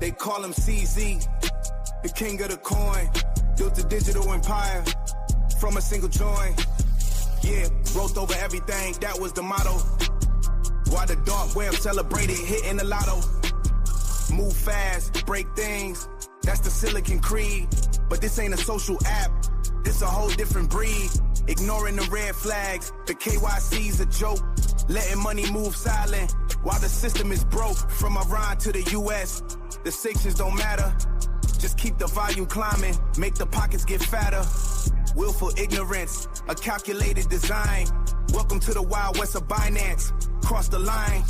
They call him CZ, the king of the coin. Built a digital empire from a single join. Yeah, growth over everything, that was the motto. While the dark web celebrated hitting the lotto. Move fast, break things, that's the Silicon Creed. But this ain't a social app, this a whole different breed. Ignoring the red flags, the KYC's a joke. Letting money move silent while the system is broke. From Iran to the US, the sanctions don't matter. Just keep the volume climbing, make the pockets get fatter. Willful ignorance, a calculated design. Welcome to the Wild West of Binance. Cross the line.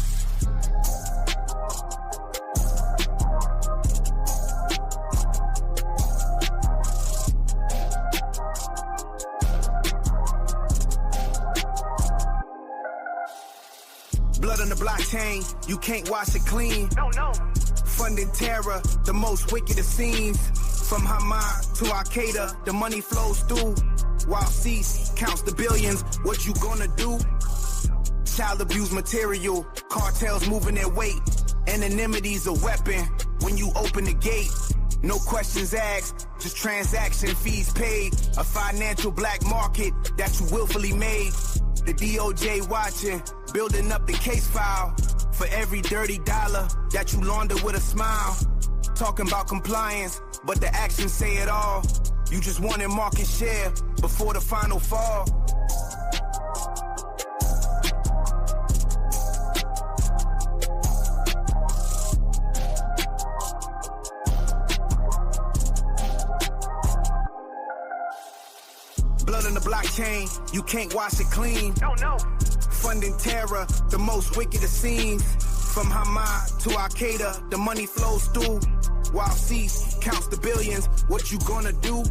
Blood on the blockchain, you can't wash it clean. No. Funding terror, the most wicked of scenes. From Hamas to Al-Qaeda, the money flows through. While cease counts the billions, what you gonna do? Child abuse material, cartels moving their weight. Anonymity's a weapon when you open the gate. No questions asked, just transaction fees paid. A financial black market that you willfully made. The DOJ watching, building up the case file. For every dirty dollar that you launder with a smile. Talking about compliance, but the actions say it all. You just wanted market share before the final fall. Blood on the blockchain, you can't wash it clean. No. Funding terror, the most wicked of scenes. From Hamas to Al-Qaeda, the money flows through. While cease counts the billions, what you gonna do?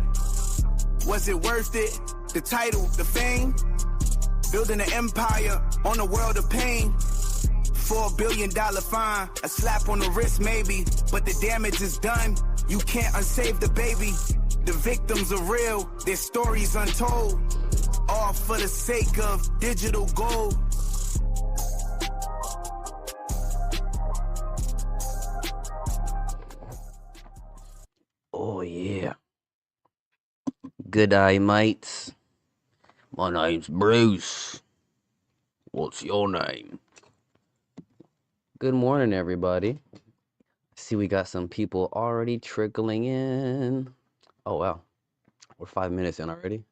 Was it worth it? The title, the fame? Building an empire on a world of pain. $4 billion fine, a slap on the wrist maybe. But the damage is done, you can't unsave the baby. The victims are real, their stories untold. All for the sake of digital gold. Oh yeah. Good day, mates. My name's Bruce. What's your name? Good morning, everybody. See, we got some people already trickling in. Oh wow, we're 5 minutes in already.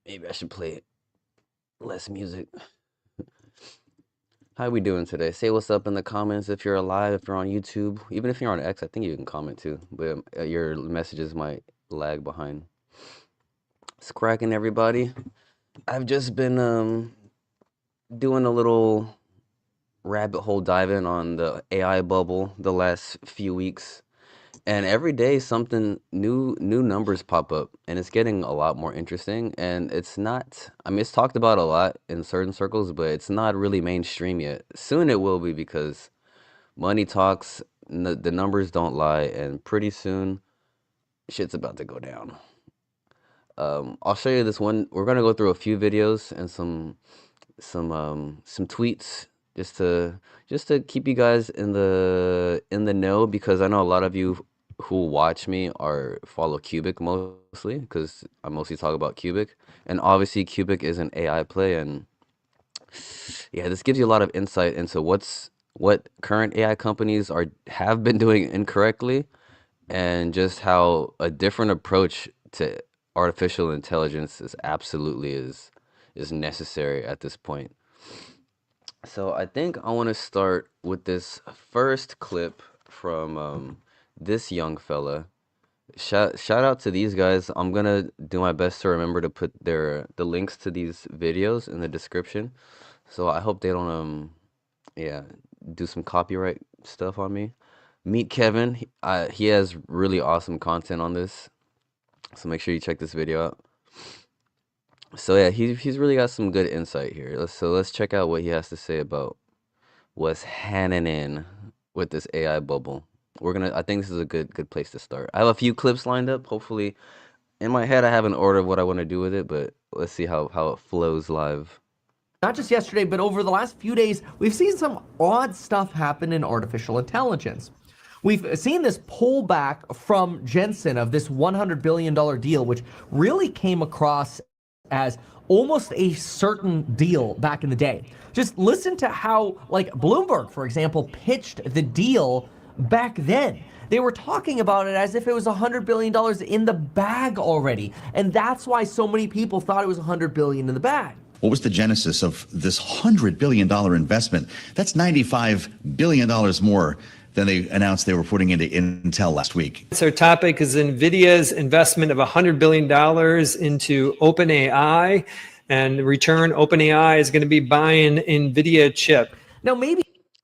Maybe I should play less music. How we doing today? Say what's up in the comments if you're alive, if you're on YouTube. Even if you're on X, I think you can comment too. But your messages might lag behind. It's cracking, everybody. I've just been doing a little rabbit hole diving on the AI bubble the last few weeks. And every day something new numbers pop up and it's getting a lot more interesting and it's not, I mean, it's talked about a lot in certain circles, but it's not really mainstream yet. Soon it will be because money talks, the numbers don't lie, and pretty soon shit's about to go down. I'll show you this one. We're gonna go through a few videos and some tweets just to keep you guys in the know, because I know a lot of you who watch me are follow Cubic mostly, because I mostly talk about Cubic, and obviously Cubic is an AI play, and yeah, this gives you a lot of insight into what current AI companies have been doing incorrectly, and just how a different approach to artificial intelligence is necessary at this point. So I think I want to start with this first clip from this young fella. Shout out to these guys. I'm gonna do my best to remember to put the links to these videos in the description. So I hope they don't yeah, do some copyright stuff on me. Meet Kevin. He has really awesome content on this. So make sure you check this video out. So yeah, he's really got some good insight here. Let's check out what he has to say about what's happening with this AI bubble. I think this is a good place to start. I have a few clips lined up. Hopefully, in my head I have an order of what I want to do with it, but let's see how it flows live. Not just yesterday, but over the last few days, we've seen some odd stuff happen in artificial intelligence. We've seen this pullback from Jensen of this $100 billion deal, which really came across as almost a certain deal back in the day. Just listen to how, like, Bloomberg, for example, pitched the deal back then. They were talking about it as if it was $100 billion in the bag already. And that's why so many people thought it was $100 billion in the bag. What was the genesis of this $100 billion investment? That's $95 billion more than they announced they were putting into Intel last week. So our topic is Nvidia's investment of $100 billion into OpenAI, and in return, OpenAI is going to be buying Nvidia chip. Now, maybe.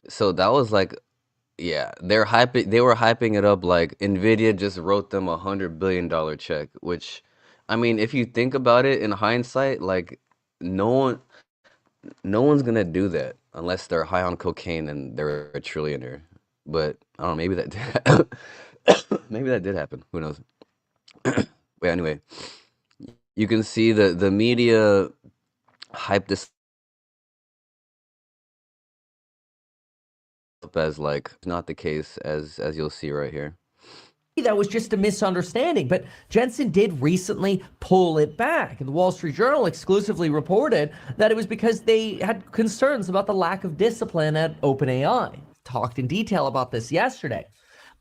So that was like, yeah, they were hyping it up like Nvidia just wrote them $100 billion check, which, I mean, if you think about it in hindsight, like no one's gonna do that unless they're high on cocaine and they're a trillionaire. But I don't know, maybe that maybe that did happen. Who knows? But anyway, you can see the media hyped this up as like not the case, as you'll see right here. That was just a misunderstanding, but Jensen did recently pull it back. The Wall Street Journal exclusively reported that it was because they had concerns about the lack of discipline at OpenAI. Talked in detail about this yesterday.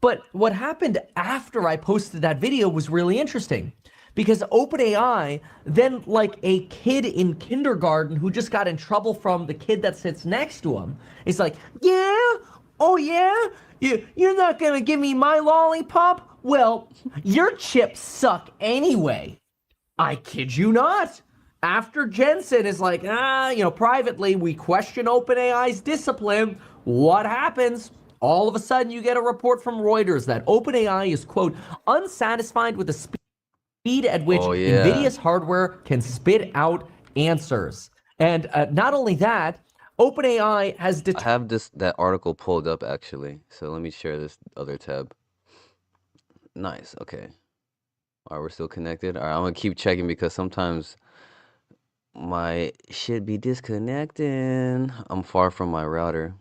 But what happened after I posted that video was really interesting, because OpenAI, then like a kid in kindergarten who just got in trouble from the kid that sits next to him, is like, yeah, oh yeah, you're not gonna give me my lollipop? Well, your chips suck anyway. I kid you not. After Jensen is like, privately, we question OpenAI's discipline. What happens? All of a sudden, you get a report from Reuters that OpenAI is, quote, unsatisfied with the speed at which Nvidia's hardware can spit out answers. And not only that, OpenAI has I have that article pulled up actually, so let me share this other tab. Nice. Okay. All right, we're still connected. All right, I'm gonna keep checking because sometimes my shit be disconnecting. I'm far from my router.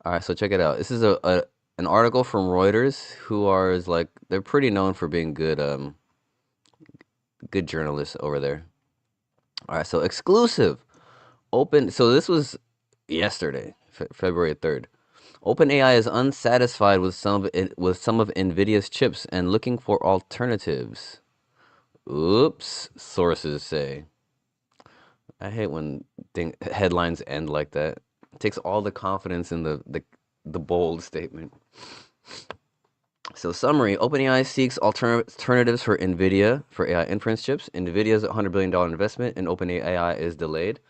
All right, so check it out. This is an article from Reuters, they're pretty known for being good good journalists over there. All right, so exclusive. So this was yesterday, February 3rd. OpenAI is unsatisfied with some of Nvidia's chips and looking for alternatives. Oops, sources say. I hate when headlines end like that. It takes all the confidence in the bold statement. So summary, OpenAI seeks alternatives for Nvidia for AI inference chips. Nvidia's $100 billion investment in OpenAI is delayed.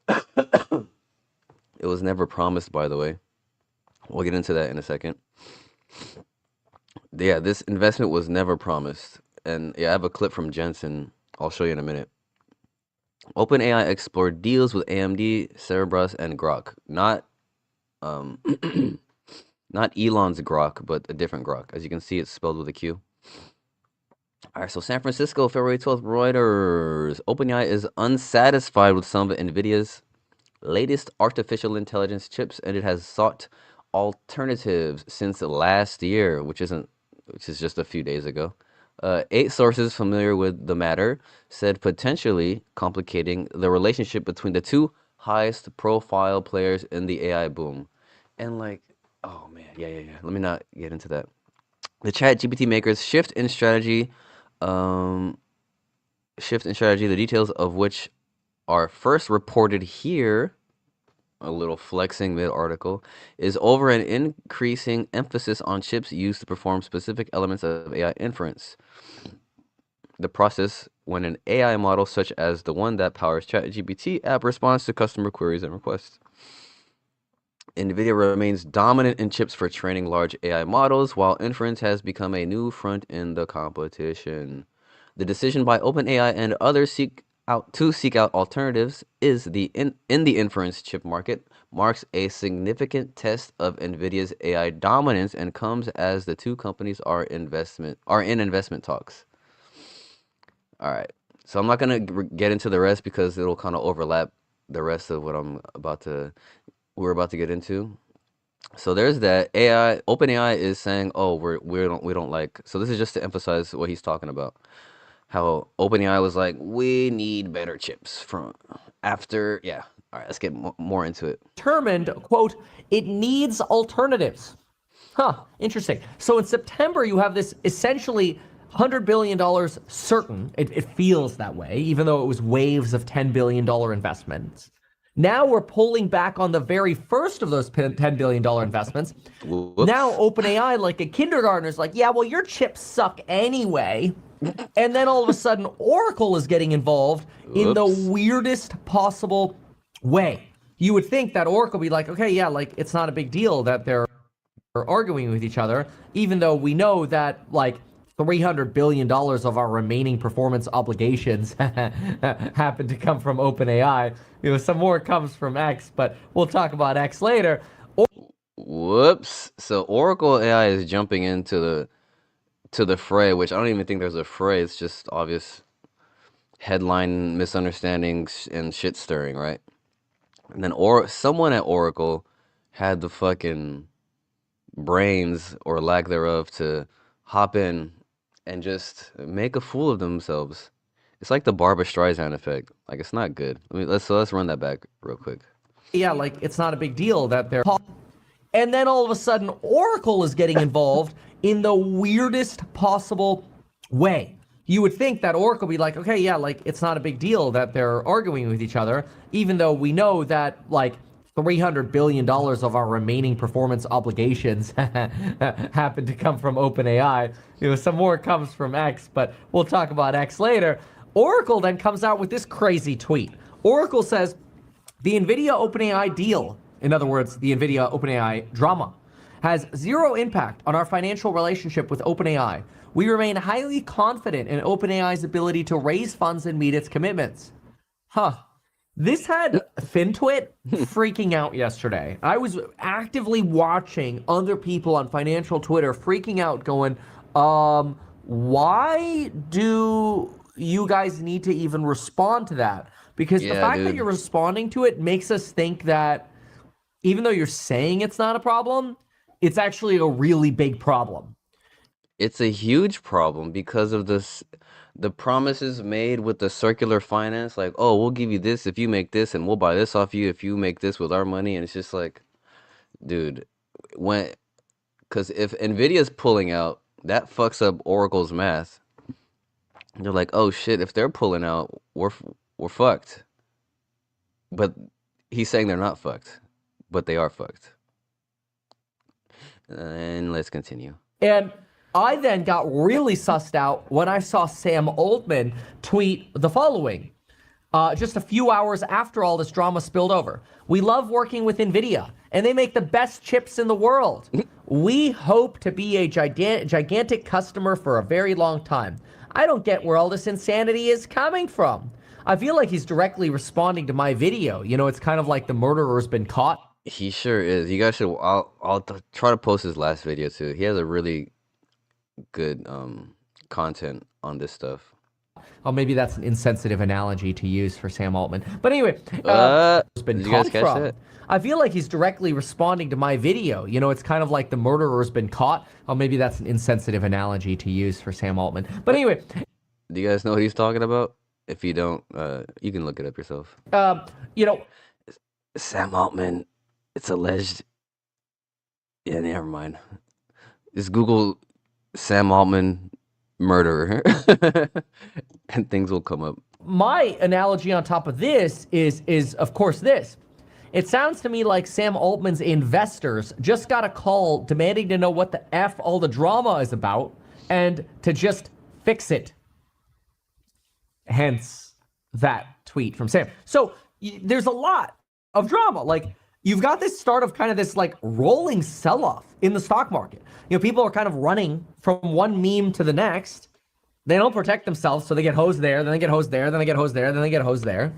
It was never promised, by the way. We'll get into that in a second. Yeah, this investment was never promised. And yeah, I have a clip from Jensen. I'll show you in a minute. OpenAI explored deals with AMD, Cerebras, and Grok. Not not Elon's Grok, but a different Grok. As you can see, it's spelled with a Q. All right, so San Francisco, February 12th, Reuters. OpenAI is unsatisfied with some of NVIDIA's latest artificial intelligence chips, and it has sought alternatives since last year, which is just a few days ago. 8 sources familiar with the matter said potentially complicating the relationship between the two highest profile players in the AI boom. And like, oh man, yeah. Let me not get into that. The ChatGPT makers shift in strategy, the details of which are first reported here, a little flexing mid-article, is over an increasing emphasis on chips used to perform specific elements of AI inference. The process when an AI model such as the one that powers ChatGPT app responds to customer queries and requests. Nvidia remains dominant in chips for training large AI models, while inference has become a new front in the competition. The decision by OpenAI and others seek out alternatives in the inference chip market marks a significant test of Nvidia's AI dominance and comes as the two companies are in investment talks. All right. So I'm not going to get into the rest because it'll kind of overlap the rest of what we're about to get into. So there's that. OpenAI is saying, "Oh, we don't like." So this is just to emphasize what he's talking about. How OpenAI was like, "We need better chips from after." Yeah. All right, let's get more into it. Determined, quote, it needs alternatives. Huh, interesting. So in September, you have this essentially $100 billion certain. It feels that way, even though it was waves of $10 billion investments. Now we're pulling back on the very first of those $10 billion investments. Whoops. Now OpenAI, like a kindergartner's like, yeah, well, your chips suck anyway. And then all of a sudden, Oracle is getting involved in the weirdest possible way. You would think that Oracle would be like, okay, yeah, like it's not a big deal that they're arguing with each other, even though we know that like $300 billion of our remaining performance obligations happen to come from OpenAI. You know, some more comes from X, but we'll talk about X later. Whoops. So Oracle AI is jumping into the fray, which I don't even think there's a fray. It's just obvious headline misunderstandings and shit stirring, right? And then someone at Oracle had the fucking brains or lack thereof to hop in and just make a fool of themselves. It's like the Barbra Streisand effect. Like, it's not good. Let's run that back real quick. Yeah, like it's not a big deal that they're. And then all of a sudden, Oracle is getting involved in the weirdest possible way. You would think that Oracle would be like, okay, yeah, like it's not a big deal that they're arguing with each other, even though we know that like $300 billion of our remaining performance obligations happen to come from OpenAI. You know, some more comes from X, but we'll talk about X later. Oracle then comes out with this crazy tweet. Oracle says, the Nvidia OpenAI deal, in other words, the Nvidia OpenAI drama, has zero impact on our financial relationship with OpenAI. We remain highly confident in OpenAI's ability to raise funds and meet its commitments. Huh. This had FinTwit freaking out yesterday. I was actively watching other people on financial Twitter freaking out going, why do you guys need to even respond to that? Because the fact that you're responding to it makes us think that even though you're saying it's not a problem, it's actually a really big problem. It's a huge problem because of the promises made with the circular finance, like, oh, we'll give you this if you make this, and we'll buy this off you if you make this with our money. And it's just like, dude, because if Nvidia's pulling out, that fucks up Oracle's math. They're like, oh shit, if they're pulling out, we're fucked. But he's saying they're not fucked, but they are fucked. And let's continue. And I then got really sussed out when I saw Sam Altman tweet the following. Just a few hours after all this drama spilled over. We love working with Nvidia, and they make the best chips in the world. We hope to be a gigantic customer for a very long time. I don't get where all this insanity is coming from. I feel like he's directly responding to my video. You know, it's kind of like the murderer's been caught. He sure is. You guys should. I'll try to post his last video too. He has a really good content on this stuff. Oh, maybe that's an insensitive analogy to use for Sam Altman. But anyway, it's been did you guys caught catch from. that? I feel like he's directly responding to my video. You know, it's kind of like the murderer's been caught. Oh, maybe that's an insensitive analogy to use for Sam Altman. But anyway, Do you guys know what he's talking about? If you don't, you can look it up yourself. you know, Sam Altman, it's alleged. Yeah, never mind. Just Google Sam Altman murderer, and things will come up. my analogy on top of this is of course this. It sounds to me like Sam Altman's investors just got a call demanding to know what the F all the drama is about and to just fix it. Hence that tweet from Sam. So there's a lot of drama. Like, you've got this start of kind of this like rolling sell-off in the stock market. You know, people are kind of running from one meme to the next. They don't protect themselves, so they get hosed there, then they get hosed there, then they get hosed there, then they get hosed there.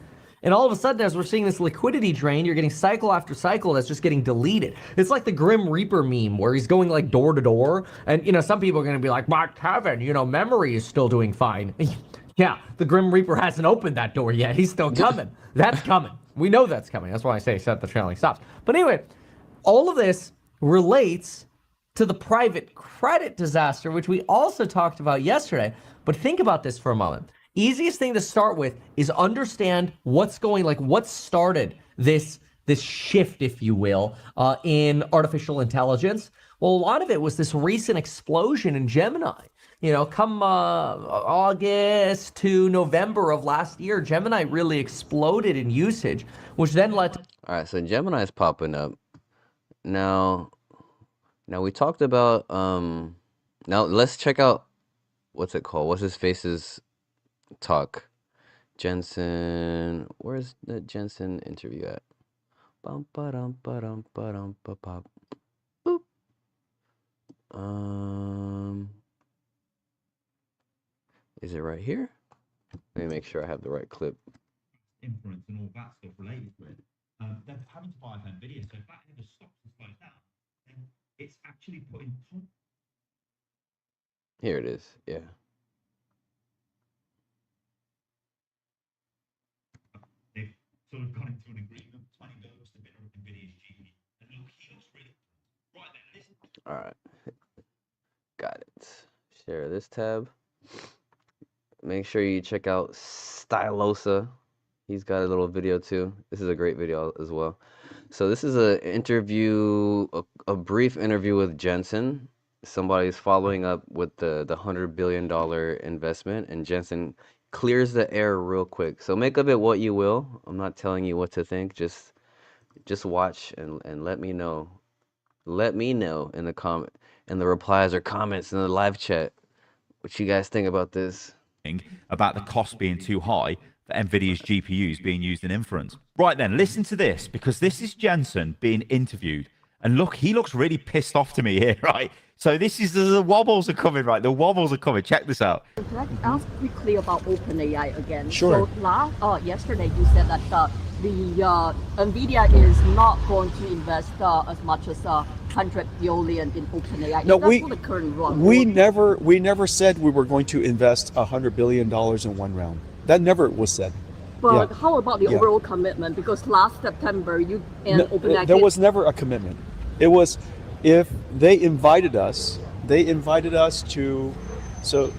And all of a sudden, as we're seeing this liquidity drain, you're getting cycle after cycle that's just getting deleted. It's like the Grim Reaper meme where he's going like door to door. And, you know, some people are going to be like, but Kevin, you know, memory is still doing fine. Yeah, the Grim Reaper hasn't opened that door yet. He's still coming. That's coming. We know that's coming. That's why I say set the trailing stops. But anyway, all of this relates to the private credit disaster, which we also talked about yesterday. But think about this for a moment. Easiest thing to start with is understand what's going, like what started this shift, if you will, in artificial intelligence. Well, a lot of it was this recent explosion in Gemini. You know, come August to November of last year, Gemini really exploded in usage, which then led to... All right, so Gemini is popping up now. We talked about now let's check out what's it called? What's his face's talk? Jensen, where's the Jensen interview at? Bum ba-dum ba-dum ba-dum ba-pop. Boop. Is it right here? Let me make sure I have the right clip. Inference and all that stuff related to it. They're having to buy Nvidia, so if that ever stops and slows down, then it's actually putting. Here it is. Yeah. They've sort of gone into an agreement, $20 to bid on Nvidia's GPU. And look, he looks really right then. Listen. All right. Got it. Share this tab. Make sure you check out Stylosa. He's got a little video too. This is a great video as well. So this is a interview, a brief interview with Jensen. Somebody's following up with the $100 billion investment, and Jensen clears the air real quick. So make of it what you will. I'm not telling you what to think. Just watch and let me know. Let me know in the replies or comments in the live chat what you guys think about this. About the cost being too high for Nvidia's GPUs being used in inference. Right then, listen to this, because this is Jensen being interviewed. And look, he looks really pissed off to me here, right? So this is, the wobbles are coming, right? The wobbles are coming. Check this out. Can I ask quickly about OpenAI again? Sure. So yesterday you said that the Nvidia is not going to invest as much as $100 billion in OpenAI. No, That's for the current run. we never said we were going to invest $100 billion in one round. That never was said. But Yeah. how about the Yeah. overall commitment? Because last September you and No, OpenAI. there was never a commitment. It was if they invited us to. So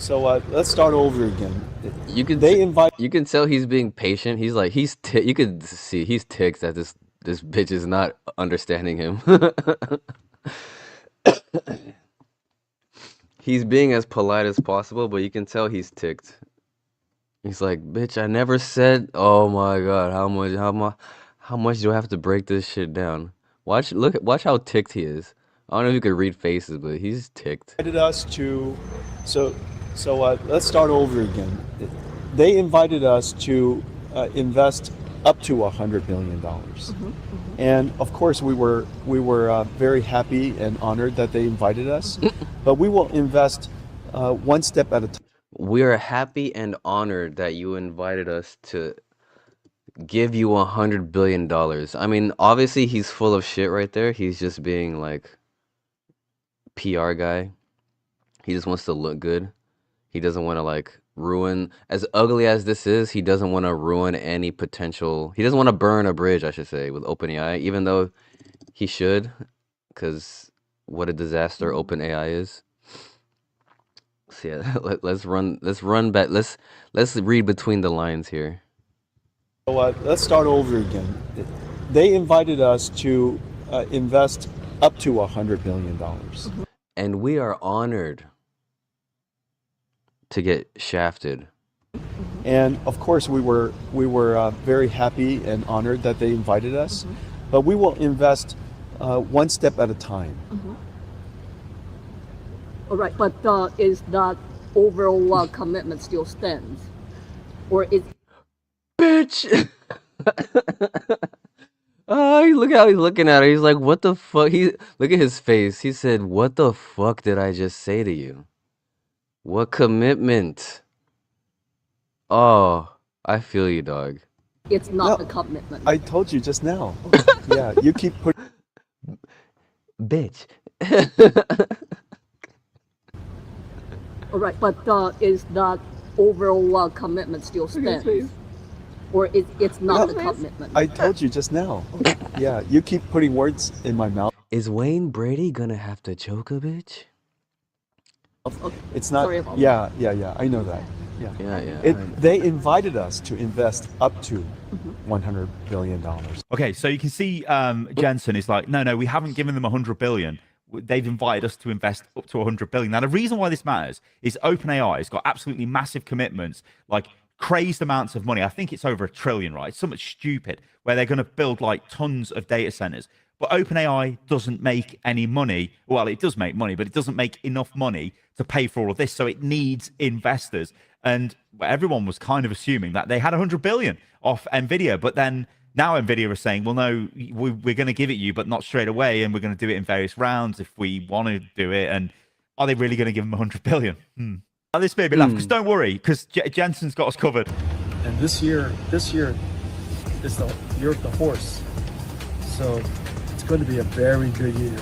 let's start over again. You can you can tell he's being patient. He's like you can see he's ticked that this bitch is not understanding him. He's being as polite as possible, but you can tell he's ticked. He's like, bitch, I never said. Oh my god, how much do I have to break this shit down? Watch how ticked he is. I don't know if you could read faces, but he's ticked. Invited us to, let's start over again. They invited us to invest up to $100 billion. And of course, we were very happy and honored that they invited us. But we will invest one step at a time. We are happy and honored that you invited us to give you $100 billion. I mean, obviously he's full of shit right there. He's just being like PR guy. He just wants to look good. He doesn't want to like ruin, as ugly as this is, he doesn't want to ruin any potential. He doesn't want to burn a bridge, I should say, with OpenAI, even though he should, because what a disaster OpenAI is. So yeah, let's run back. Let's read between the lines here. Let's start over again. They invited us to invest up to $100 billion. And we are honored to get shafted. And of course, we were very happy and honored that they invited us. But we will invest one step at a time. All right, but is that overall commitment still stands? Or is... Bitch! Oh, look how he's looking at her. He's like, what the fuck? Look at his face. He said, what the fuck did I just say to you? What commitment? Oh, I feel you, dog. It's not a commitment. I told you just now. Yeah, you keep putting... Bitch. All right, but is that overall commitment still stands? Or it's not a commitment? I told you just now. Yeah, you keep putting words in my mouth. Is Wayne Brady gonna have to choke a bitch? Okay. It's not... Sorry about Yeah, I know that. Yeah. They invited us to invest up to $100 billion. Okay, so you can see Jensen is like, no, we haven't given them 100 billion. They've invited us to invest up to 100 billion. Now, the reason why this matters is OpenAI has got absolutely massive commitments, like crazed amounts of money. I think it's over $1 trillion, right? It's something stupid where they're going to build like tons of data centers. But OpenAI doesn't make any money. Well, it does make money, but it doesn't make enough money to pay for all of this. So it needs investors. And everyone was kind of assuming that they had 100 billion off Nvidia, but then now Nvidia is saying, well, no, we're going to give it you, but not straight away, and we're going to do it in various rounds if we want to do it. And are they really going to give them 100 billion? Now, this made me laugh, because don't worry, because Jensen's got us covered. And this year is the year of the horse. So it's going to be a very good year.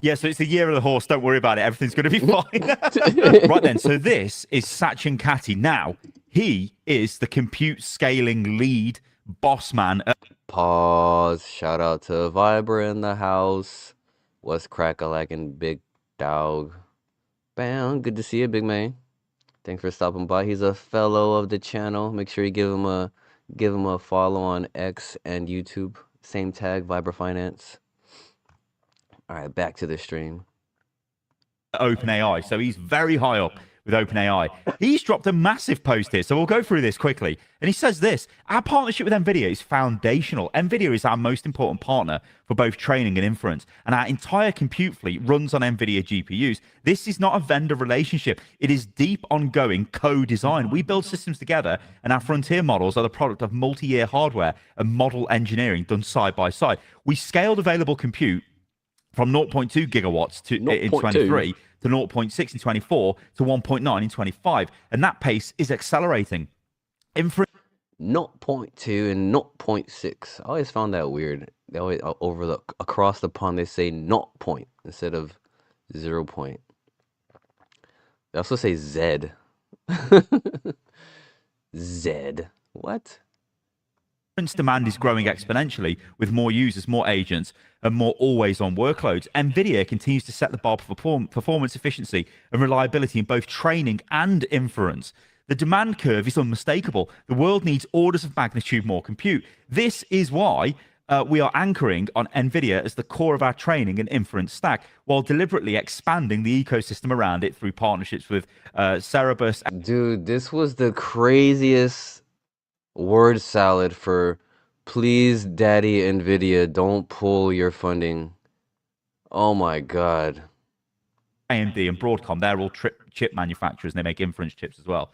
Yeah, so it's the year of the horse. Don't worry about it. Everything's going to be fine. Right then, so this is Sachin Katti. Now, he is the compute scaling lead boss man. Pause. Shout out to Viber in the house. What's crack-a-lackin' big dog? Bam. Good to see you, big man. Thanks for stopping by. He's a fellow of the channel. Make sure you give him a follow on X and YouTube. Same tag, Viber Finance. All right, back to the stream. OpenAI, so he's very high up with OpenAI. He's dropped a massive post here, so we'll go through this quickly. And he says this: our partnership with Nvidia is foundational. Nvidia is our most important partner for both training and inference, and our entire compute fleet runs on Nvidia GPUs. This is not a vendor relationship. It is deep, ongoing co-design. We build systems together, and our frontier models are the product of multi-year hardware and model engineering done side by side. We scaled available compute from 0.2 gigawatts in 23 to 0.6 in 24 to 1.9 in 25. And that pace is accelerating. 0.2 and 0.6. I always found that weird. They always across the pond they say 0 point instead of 0 point. They also say Z. Z. What? Demand is growing exponentially with more users, more agents, and more always-on workloads. Nvidia continues to set the bar for performance, efficiency, and reliability in both training and inference. The demand curve is unmistakable. The world needs orders of magnitude more compute. This is why we are anchoring on Nvidia as the core of our training and inference stack, while deliberately expanding the ecosystem around it through partnerships with Cerebus. Dude, this was the craziest word salad for please, daddy Nvidia, don't pull your funding Oh my God. AMD and Broadcom, they're all chip manufacturers and they make inference chips as well.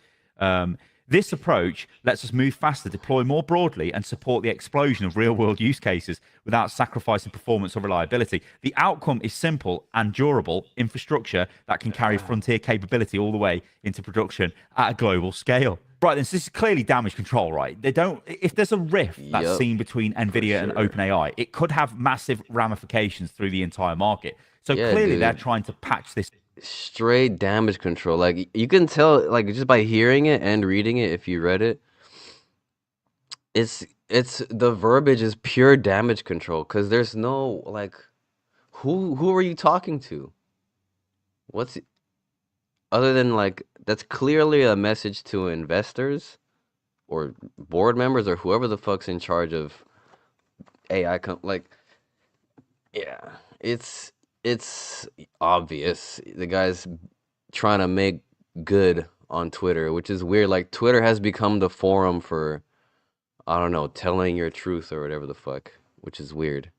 This approach lets us move faster, deploy more broadly, and support the explosion of real world use cases without sacrificing performance or reliability. The outcome is simple and durable infrastructure that can carry frontier capability all the way into production at a global scale. Right, then, so this is clearly damage control, right? They don't. If there's a rift that's Yep, seen between Nvidia and sure. OpenAI, it could have massive ramifications through the entire market. So Yeah, clearly, they're dude. trying to patch this. Straight damage control. Like you can tell, like just by hearing it and reading it, if you read it, it's the verbiage is pure damage control because there's no like who are you talking to? What's other than like that's clearly a message to investors or board members or whoever the fuck's in charge of AI like yeah, it's obvious. The guy's trying to make good on Twitter, which is weird. Like Twitter has become the forum for I don't know, telling your truth or whatever the fuck, which is weird.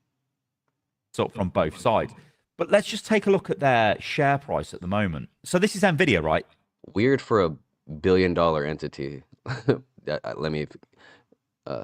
Up from both sides. But let's just take a look at their share price at the moment. So this is Nvidia, right? Weird for a billion-dollar entity. Let me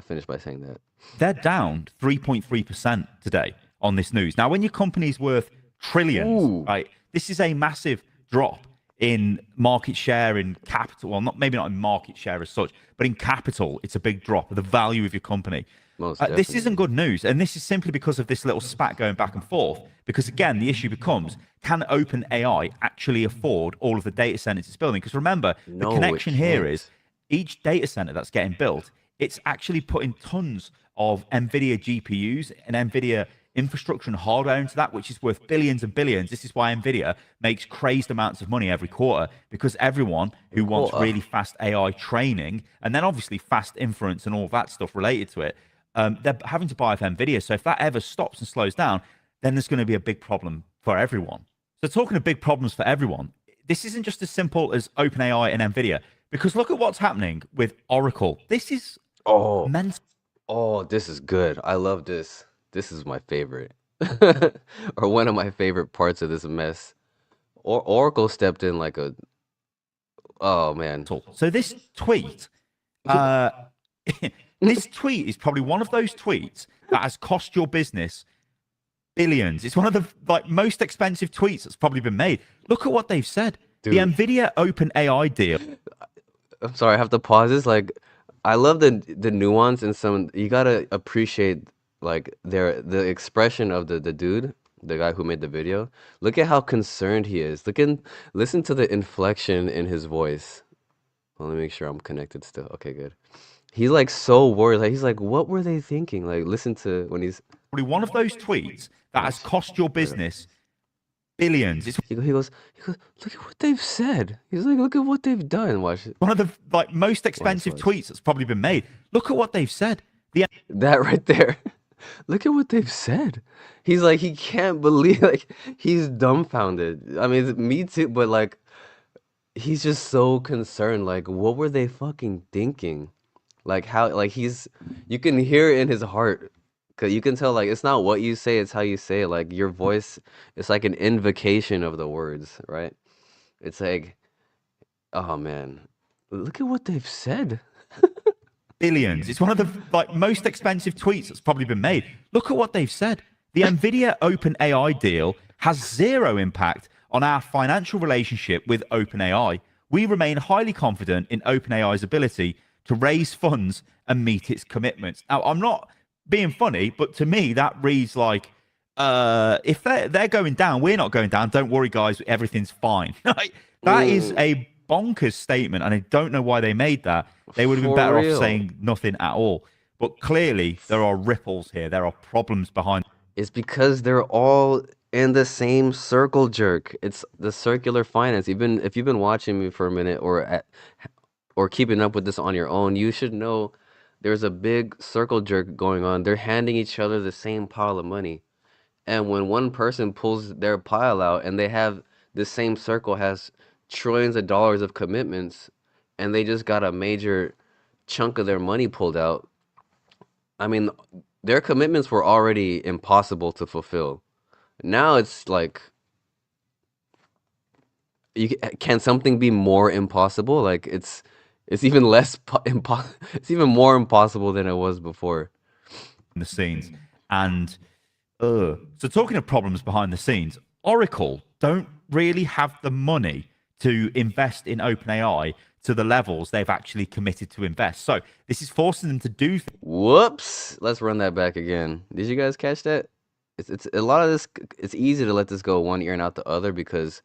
finish by saying that. They're down 3.3% today on this news. Now, when your company's worth trillions, Ooh. right, this is a massive drop in market share, in capital. Well, maybe not in market share as such, but in capital, it's a big drop of the value of your company. Most This definitely. isn't good news, and this is simply because of this little spat going back and forth. Because again, the issue becomes: can OpenAI actually afford all of the data centers it's building? Because remember, No, the it connection here can't. is each data center that's getting built, it's actually putting tons of Nvidia GPUs and Nvidia infrastructure and hardware into that, which is worth billions and billions. This is why Nvidia makes crazed amounts of money every quarter, because everyone who wants really fast AI training and then obviously fast inference and all that stuff related to it, they're having to buy off Nvidia. So if that ever stops and slows down, then there's going to be a big problem for everyone. So talking of big problems for everyone, this isn't just as simple as OpenAI and Nvidia, because look at what's happening with Oracle. This is Oh, mental. oh, this is good. I love this. This is my favorite. Or one of my favorite parts of this mess. Oracle stepped in like a oh man. So this tweet, this tweet is probably one of those tweets that has cost your business billions. It's one of the most expensive tweets that's probably been made. Look at what they've said. Dude. The Nvidia OpenAI deal. I'm sorry, I have to pause this. Like, I love the nuance and some. You gotta appreciate like the expression of the dude, the guy who made the video. Look at how concerned he is. Listen to the inflection in his voice. Well, let me make sure I'm connected still. Okay, good. He's like so worried. Like he's like, what were they thinking? Like, listen to when he's Probably one of those tweets that has cost your business billions. It's he goes, look at what they've said. He's like, look at what they've done. Watch it. one of the most expensive tweets that's probably been made. Look at what they've said. That right there. Look at what they've said. He's like, he can't believe, like, he's dumbfounded. I mean, me too, but like, he's just so concerned. Like, what were they fucking thinking? Like, how, like, you can hear it in his heart. Cause you can tell, like, it's not what you say, it's how you say it. Like, your voice, it's like an invocation of the words, right? It's like, oh man, look at what they've said. Billions. It's one of the most expensive tweets that's probably been made. Look at what they've said. The Nvidia OpenAI deal has zero impact on our financial relationship with OpenAI. We remain highly confident in OpenAI's ability to raise funds and meet its commitments. Now, I'm not being funny, but to me that reads like if they're going down, we're not going down. Don't worry, guys, everything's fine. That is a bonkers statement, and I don't know why they made that. They would have been better off saying nothing at all. But clearly, there are ripples here. There are problems behind. It's because they're all in the same circle jerk. It's the circular finance. Even if you've been watching me for a minute or keeping up with this on your own, you should know there's a big circle jerk going on. They're handing each other the same pile of money. And when one person pulls their pile out and they have the same circle has trillions of dollars of commitments and they just got a major chunk of their money pulled out, I mean, their commitments were already impossible to fulfill. Now it's like, can something be more impossible? Like it's even less it's even more impossible than it was before. In the scenes. And so talking of problems behind the scenes, Oracle don't really have the money to invest in OpenAI to the levels they've actually committed to invest. So this is forcing them to do Whoops. Let's run that back again. Did you guys catch that? It's a lot of this. It's easy to let this go one ear and out the other because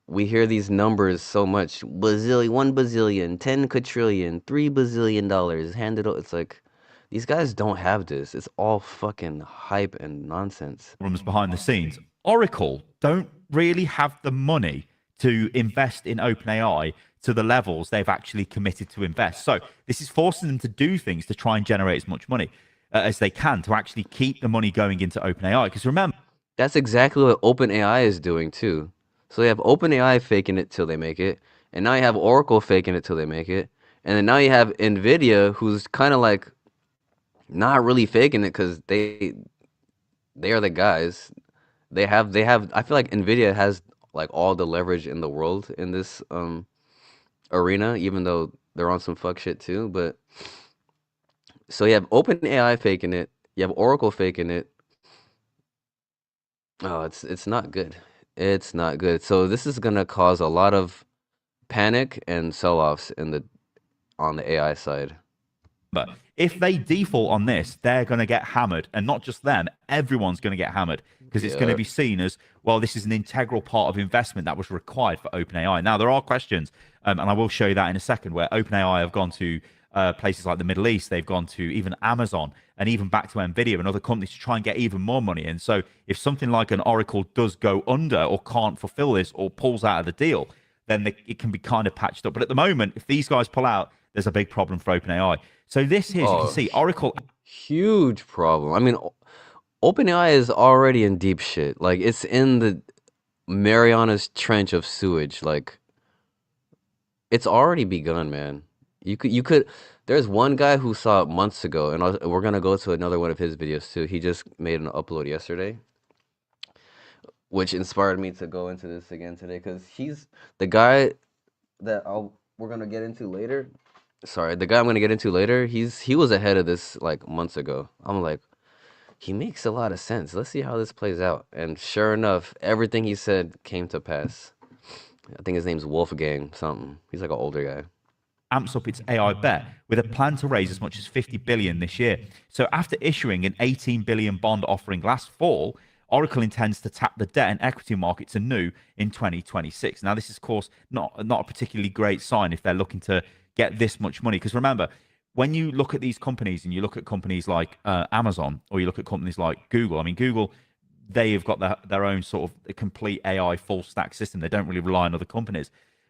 we hear these numbers so much. Bazillion, 1 bazillion, 10 quadrillion, $3 bazillion handed out. It's like these guys don't have this. It's all fucking hype and nonsense. problems behind the scenes. Oracle don't really have the money to invest in OpenAI to the levels they've actually committed to invest. So this is forcing them to do things to try and generate as much money as they can to actually keep the money going into OpenAI. Because remember, That's exactly what OpenAI is doing too. So they have OpenAI faking it till they make it, and now you have Oracle faking it till they make it, and then now you have Nvidia, who's kind of like not really faking it because they are the guys. They have. I feel like Nvidia has like all the leverage in the world in this arena, even though they're on some fuck shit too. But so you have OpenAI faking it, you have Oracle faking it. Oh, it's not good. It's not good. So this is gonna cause a lot of panic and sell-offs on the AI side. but if they default on this, they're going to get hammered. And not just them, everyone's going to get hammered because it's going to be seen as, well, this is an integral part of investment that was required for OpenAI. Now, there are questions, and I will show you that in a second, where OpenAI have gone to places like the Middle East. They've gone to even Amazon and even back to Nvidia and other companies to try and get even more money. And so if something like an Oracle does go under or can't fulfill this or pulls out of the deal, then it can be kind of patched up. But at the moment, if these guys pull out, there's a big problem for OpenAI. So this here, as you can see, Oracle. Huge problem. I mean, OpenAI is already in deep shit. Like, it's in the Mariana's Trench of sewage. Like, it's already begun, man. You could. There's one guy who saw it months ago, and we're gonna go to another one of his videos too. He just made an upload yesterday, which inspired me to go into this again today, because he's the guy that we're gonna get into later. Sorry, the guy I'm gonna get into later, he was ahead of this like months ago. I'm like, he makes a lot of sense. Let's see how this plays out. And sure enough, everything he said came to pass. I think his name's Wolfgang something. He's like an older guy. Amps up its AI bet with a plan to raise as much as 50 billion this year. So after issuing an 18 billion bond offering last fall, Oracle intends to tap the debt and equity markets anew in 2026. Now, this is, of course, not a particularly great sign if they're looking to get this much money. Because remember, when you look at these companies and you look at companies like Amazon, or you look at companies like Google, I mean, Google, they have got their own sort of complete AI full stack system. They don't really rely on other companies.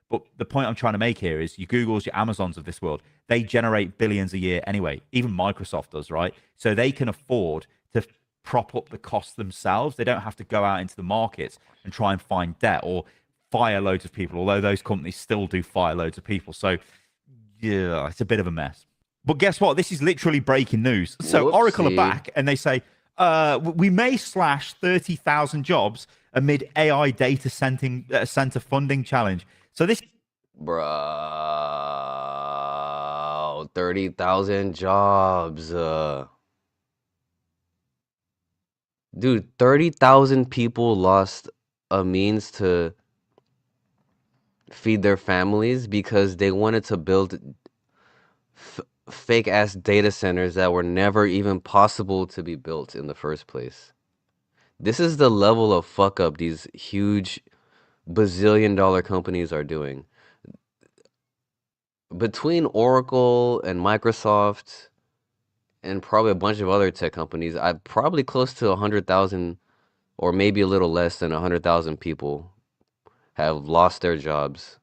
But the point I'm trying to make here is your Googles, your Amazons of this world, they generate billions a year anyway. Even Microsoft does, right? So they can afford to prop up the costs themselves. They don't have to go out into the markets and try and find debt or fire loads of people, although those companies still do fire loads of people. So, yeah, it's a bit of a mess. But guess what? This is literally breaking news. So Oracle are back and they say, we may slash 30,000 jobs amid AI data center funding challenge. So this, bro, 30,000 jobs. Dude, 30,000 people lost a means to feed their families because they wanted to build fake ass data centers that were never even possible to be built in the first place. This is the level of fuck up these huge bazillion-dollar companies are doing. Between Oracle and Microsoft and probably a bunch of other tech companies, I'm probably close to 100,000 or maybe a little less than 100,000 people have lost their jobs.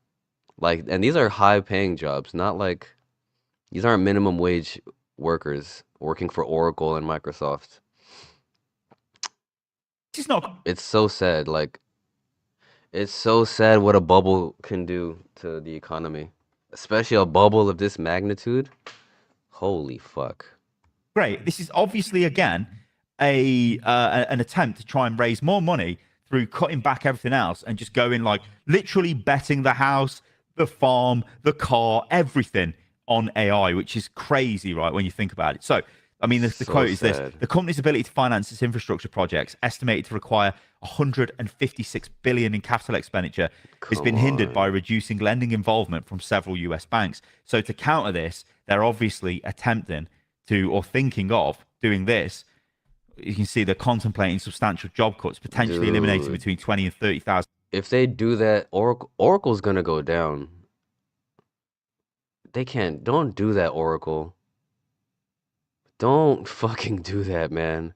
Like, and these are high-paying jobs, not like these aren't minimum wage workers working for Oracle and Microsoft. It's so sad. Like, it's so sad what a bubble can do to the economy, especially a bubble of this magnitude. Holy fuck. great. This is obviously, again, an attempt to try and raise more money through cutting back everything else and just going like literally betting the house, the farm, the car, everything on AI, which is crazy, right? When you think about it. So, I mean, the So quote is this: sad. the company's ability to finance its infrastructure projects, estimated to require 156 billion in capital expenditure, has been hindered by reducing lending involvement from several US banks. So to counter this, they're obviously attempting to or thinking of doing this. You can see they're contemplating substantial job cuts, potentially eliminating Dude. between 20 and 30,000. If they do that, Oracle's gonna go down. They can't. Don't do that, Oracle. Don't fucking do that, man.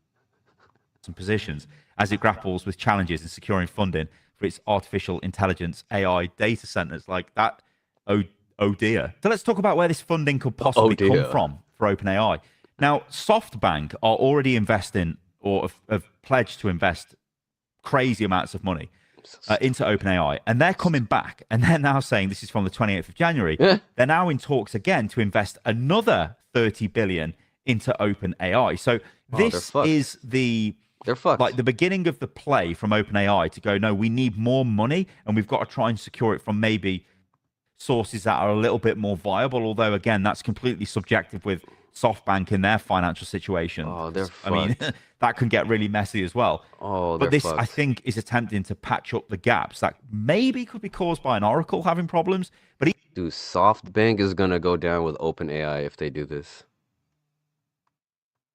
Positions as it grapples with challenges in securing funding for its artificial intelligence AI data centers like that. Oh dear. So let's talk about where this funding could possibly come from for OpenAI. Now, SoftBank are already investing or have pledged to invest crazy amounts of money into OpenAI, and they're coming back and they're now saying, this is from the 28th of January, they're now in talks again to invest another 30 billion into OpenAI. So this is they're fucked. Like the beginning of the play from OpenAI to go, no, we need more money and we've got to try and secure it from maybe sources that are a little bit more viable. Although, again, that's completely subjective with SoftBank in their financial situation. Oh, they're fucked. I mean, that can get really messy as well. Oh, but this, fucked. I think, is attempting to patch up the gaps that maybe could be caused by an Oracle having problems. But dude, SoftBank is gonna go down with OpenAI if they do this.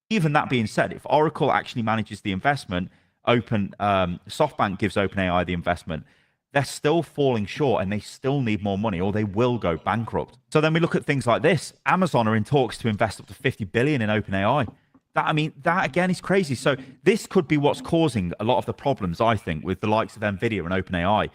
Even that being said, if Oracle actually manages the investment, SoftBank gives OpenAI the investment, they're still falling short and they still need more money or they will go bankrupt. So then we look at things like this. Amazon are in talks to invest up to 50 billion in OpenAI. That again is crazy. So this could be what's causing a lot of the problems, I think, with the likes of Nvidia and OpenAI.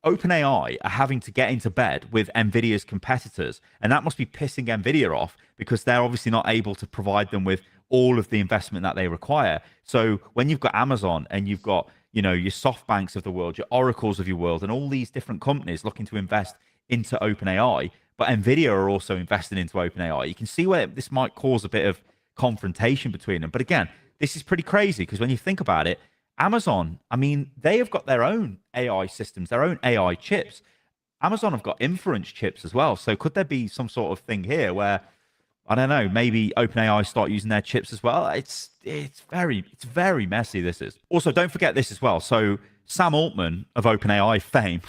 OpenAI are having to get into bed with Nvidia's competitors, and that must be pissing Nvidia off because they're obviously not able to provide them with all of the investment that they require. So when you've got Amazon and you've got, you know, your SoftBanks of the world, your Oracles of your world, and all these different companies looking to invest into OpenAI, but Nvidia are also investing into OpenAI, you can see where this might cause a bit of confrontation between them. But again, this is pretty crazy because when you think about it, Amazon, I mean, they have got their own AI systems, their own AI chips. Amazon have got inference chips as well. So could there be some sort of thing here where, I don't know, maybe OpenAI start using their chips as well? It's very messy, this is. Also, don't forget this as well. So Sam Altman of OpenAI fame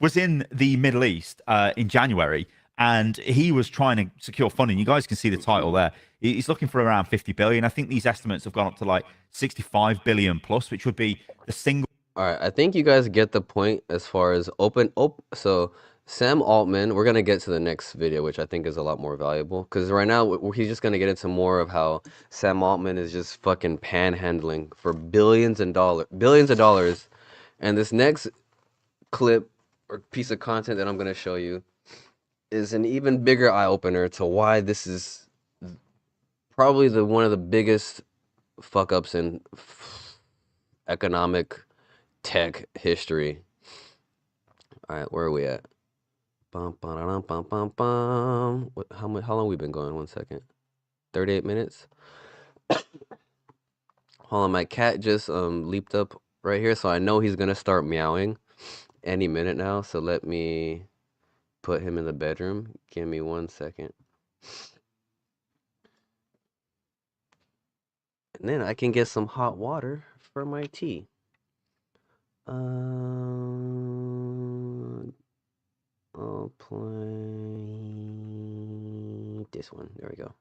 was in the Middle East in January, and he was trying to secure funding. You guys can see the title there. He's looking for around 50 billion. I think these estimates have gone up to like 65 billion plus, which would be the single. All right, I think you guys get the point as far as so Sam Altman, we're going to get to the next video, which I think is a lot more valuable. Because right now, he's just going to get into more of how Sam Altman is just fucking panhandling for billions of dollars. And this next clip or piece of content that I'm going to show you is an even bigger eye-opener to why this is probably one of the biggest fuck-ups in economic tech history. All right, where are we at? Bum, ba-da-dum, bum, bum, bum. How long we been going? 1 second. 38 minutes. Hold on, my cat just leaped up right here, so I know he's gonna start meowing any minute now. So let me put him in the bedroom. Give me 1 second. And then I can get some hot water for my tea. I'll play this one. There we go.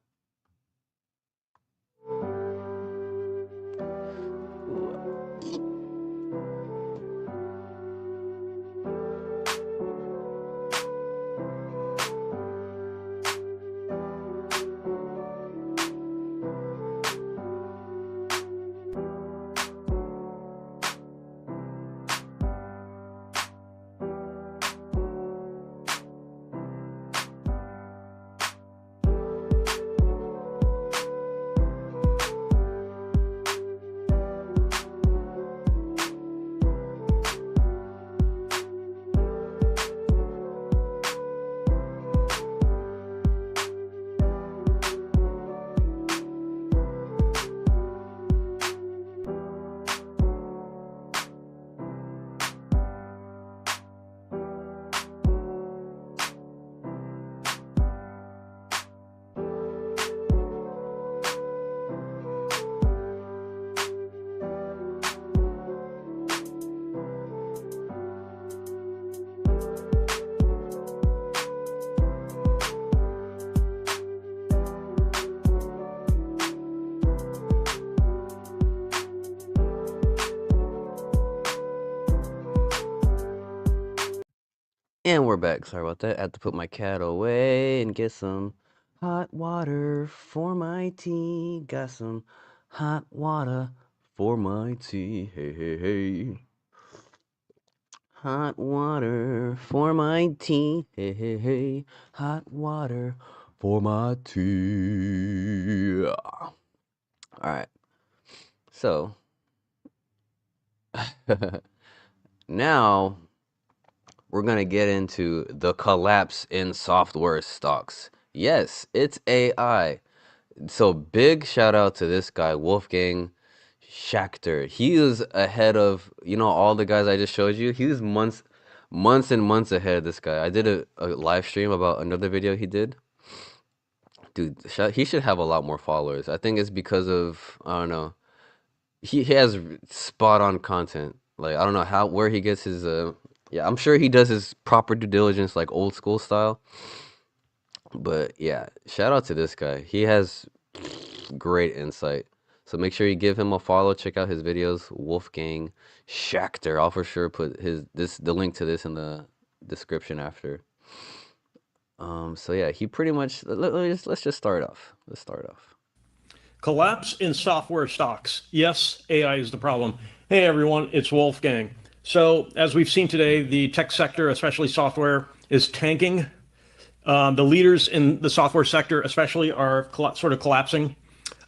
And we're back. Sorry about that. I had to put my cat away and get some hot water for my tea. Got some hot water for my tea. Hey, hey, hey. Hot water for my tea. Hey, hey, hey. Hot water for my tea. All right. So, now we're going to get into the collapse in software stocks. Yes, it's AI. So big shout out to this guy, Wolfgang Schachter. He is ahead of, all the guys I just showed you. He was months and months ahead of this guy. I did a live stream about another video he did. Dude, he should have a lot more followers. I think it's because of, I don't know. He has spot on content. Like, I don't know where he gets his, yeah, I'm sure he does his proper due diligence, like old school style. But yeah, shout out to this guy. He has great insight. So make sure you give him a follow. Check out his videos, Wolfgang Schachter. I'll for sure put the link to this in the description after. So yeah, he pretty much let's just start off. Let's start off. Collapse in software stocks. Yes, AI is the problem. Hey everyone, it's Wolfgang. So as we've seen today, the tech sector, especially software, is tanking. The leaders in the software sector especially are sort of collapsing.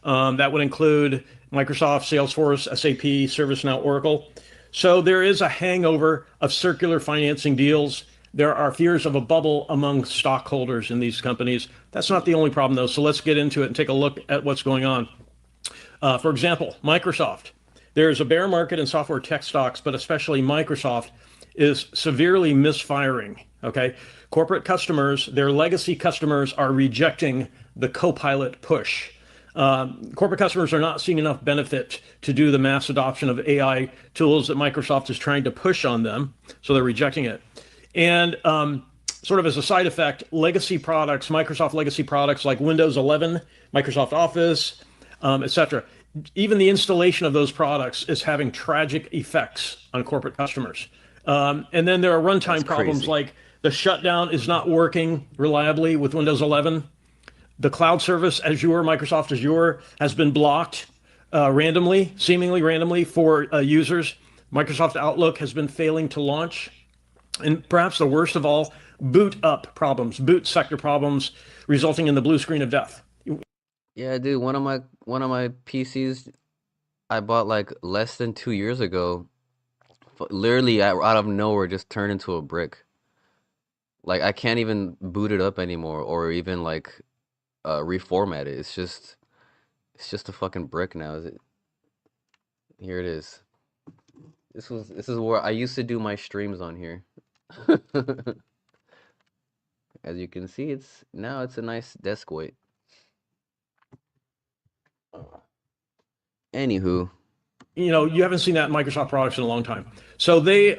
That would include Microsoft, Salesforce, SAP, ServiceNow, Oracle. So there is a hangover of circular financing deals. There are fears of a bubble among stockholders in these companies. That's not the only problem, though. So let's get into it and take a look at what's going on. For example, Microsoft. There's a bear market in software tech stocks, but especially Microsoft is severely misfiring. Okay, corporate customers, their legacy customers, are rejecting the Copilot push. Corporate customers are not seeing enough benefit to do the mass adoption of AI tools that Microsoft is trying to push on them, so they're rejecting it. And sort of as a side effect, legacy products, Microsoft legacy products like Windows 11, Microsoft Office, etc., even the installation of those products is having tragic effects on corporate customers. And then there are runtime problems like the shutdown is not working reliably with Windows 11. The cloud service, Azure, Microsoft Azure, has been blocked randomly, seemingly randomly for users. Microsoft Outlook has been failing to launch. And perhaps the worst of all, boot up problems, boot sector problems, resulting in the blue screen of death. Yeah, dude, one of my PCs I bought like less than 2 years ago, literally out of nowhere just turned into a brick. Like I can't even boot it up anymore or even like reformat it. It's just a fucking brick now. Is it? Here it is. This is where I used to do my streams on here. As you can see, it's a nice desk weight. Anywho, you haven't seen that in Microsoft products in a long time. So they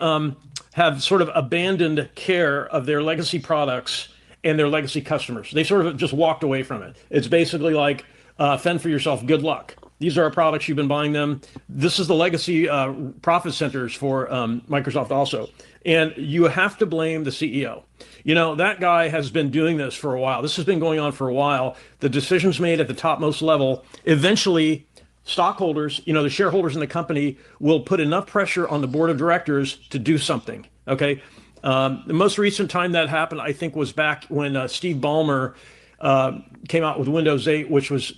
have sort of abandoned care of their legacy products and their legacy customers. They sort of just walked away from it. It's basically like fend for yourself, good luck. These are our products, you've been buying them. This is the legacy profit centers for Microsoft also. And you have to blame the CEO. That guy has been doing this for a while. This has been going on for a while. The decisions made at the topmost level, eventually stockholders, the shareholders in the company will put enough pressure on the board of directors to do something, okay? The most recent time that happened, I think, was back when Steve Ballmer came out with Windows 8, which was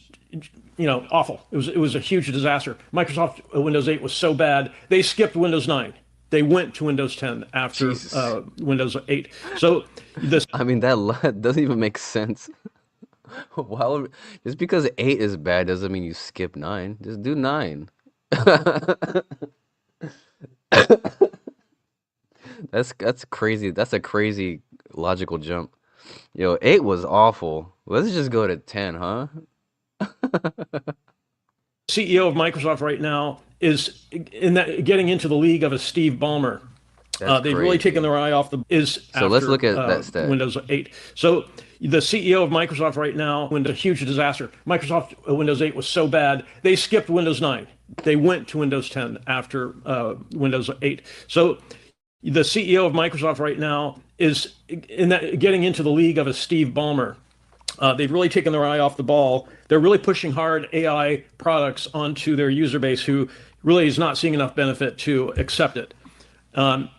awful. It was a huge disaster. Microsoft Windows 8 was so bad, they skipped Windows 9. They went to Windows 10 after Windows 8. So this. I mean, that doesn't even make sense. Just because 8 is bad doesn't mean you skip 9. Just do 9. That's crazy. That's a crazy logical jump. 8 was awful. Let's just go to 10, huh? CEO of Microsoft right now is getting into the league of a Steve Ballmer. They've really taken their eye off So let's look at that stat. Windows 8. So the CEO of Microsoft right now went a huge disaster. Microsoft Windows 8 was so bad, they skipped Windows 9. They went to Windows 10 after Windows 8. So The CEO of Microsoft right now is getting into the league of a Steve Ballmer. They've really taken their eye off the ball. They're really pushing hard AI products onto their user base who really is not seeing enough benefit to accept it.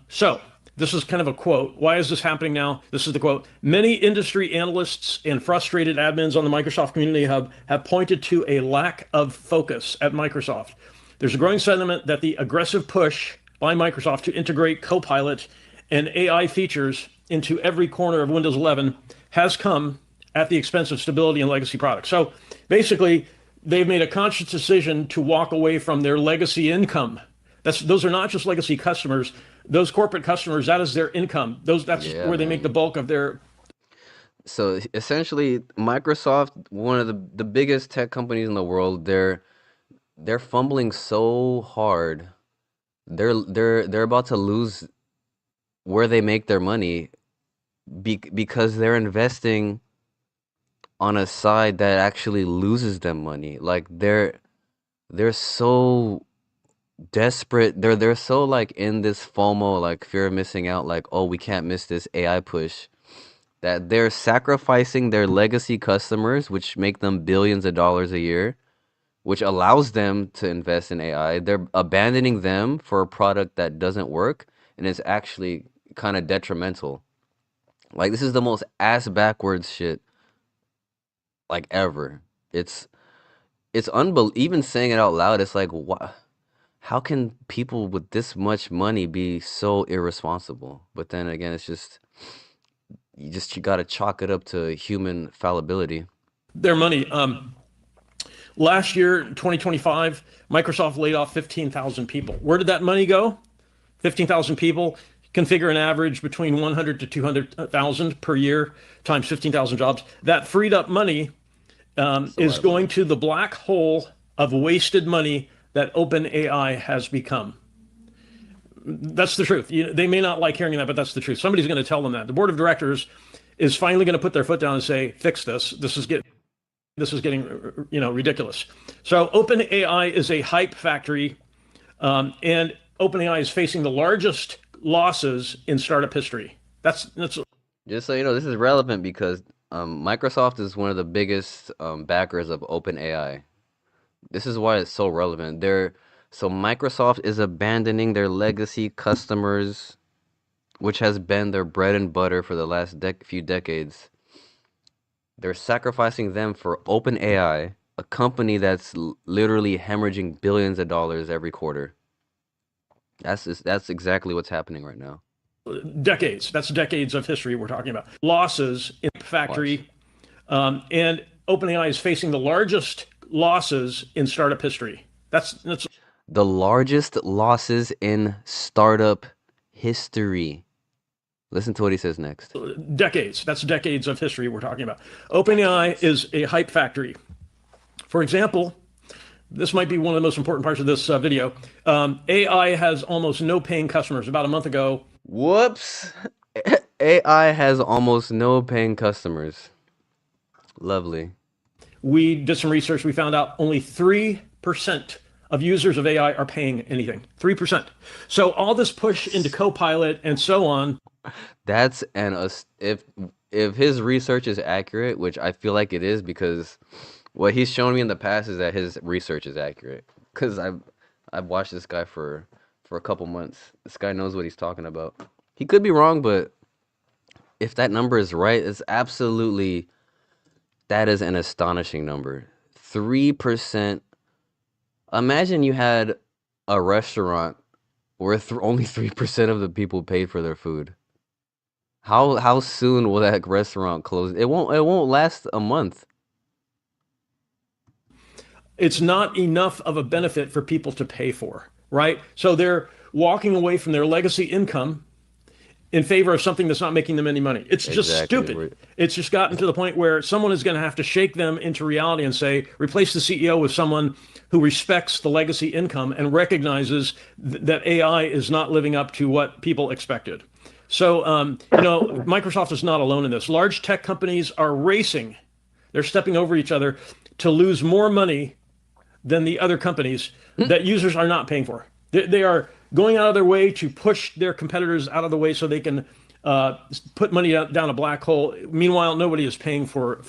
So this is kind of a quote. Why is this happening now? This is the quote. Many industry analysts and frustrated admins on the Microsoft community have pointed to a lack of focus at Microsoft. There's a growing sentiment that the aggressive push by Microsoft to integrate Copilot and AI features into every corner of Windows 11 has come at the expense of stability and legacy products. So basically, they've made a conscious decision to walk away from their legacy income. Those are not just legacy customers. Those corporate customers, that is their income. That's where they make the bulk of their. So essentially, Microsoft, one of the biggest tech companies in the world, they're fumbling so hard. They're about to lose where they make their money because they're investing on a side that actually loses them money. Like they're so desperate. They're so like in this FOMO, like fear of missing out, like, oh, we can't miss this AI push, that they're sacrificing their legacy customers, which make them billions of dollars a year, which allows them to invest in AI. They're abandoning them for a product that doesn't work and is actually kind of detrimental. Like this is the most ass backwards shit like ever. It's unbelievable. Even saying it out loud, it's like, what? How can people with this much money be so irresponsible? But then again, it's just you got to chalk it up to human fallibility. Their money. Last year, 2025, Microsoft laid off 15,000 people. Where did that money go? 15,000 people. Configure an average between 100 to 200,000 per year times 15,000 jobs. That freed up money is going to the black hole of wasted money that OpenAI has become. That's the truth. They may not like hearing that, but that's the truth. Somebody's going to tell them that. The board of directors is finally going to put their foot down and say, fix this. This is getting ridiculous. So OpenAI is a hype factory, and OpenAI is facing the largest losses in startup history. That's just so you know, this is relevant because Microsoft is one of the biggest backers of OpenAI. This is why it's so relevant. So Microsoft is abandoning their legacy customers, which has been their bread and butter for the last few decades. They're sacrificing them for OpenAI, a company that's literally hemorrhaging billions of dollars every quarter. That's exactly what's happening right now. Decades. That's decades of history we're talking about. Losses in the factory, and OpenAI is facing the largest losses in startup history. That's the largest losses in startup history. Listen to what he says next. Decades. That's decades of history we're talking about. OpenAI is a hype factory. For example, this might be one of the most important parts of this video. AI has almost no paying customers. About a month ago. Whoops. AI has almost no paying customers. Lovely. We did some research. We found out only 3% of users of AI are paying anything. 3%. So all this push into Copilot and so on. That's if his research is accurate, which I feel like it is, because what he's shown me in the past is that his research is accurate. Because I've watched this guy for a couple months. This guy knows what he's talking about. He could be wrong, but if that number is right, that is an astonishing number. 3%. Imagine you had a restaurant where only 3% of the people paid for their food. How soon will that restaurant close? It won't last a month. It's not enough of a benefit for people to pay for, right? So they're walking away from their legacy income in favor of something that's not making them any money. It's just stupid. It's just gotten to the point where someone is going to have to shake them into reality and say, replace the CEO with someone who respects the legacy income and recognizes that AI is not living up to what people expected. So, Microsoft is not alone in this. Large tech companies are racing. They're stepping over each other to lose more money than the other companies that users are not paying for. They are going out of their way to push their competitors out of the way so they can put money down a black hole. Meanwhile, nobody is paying for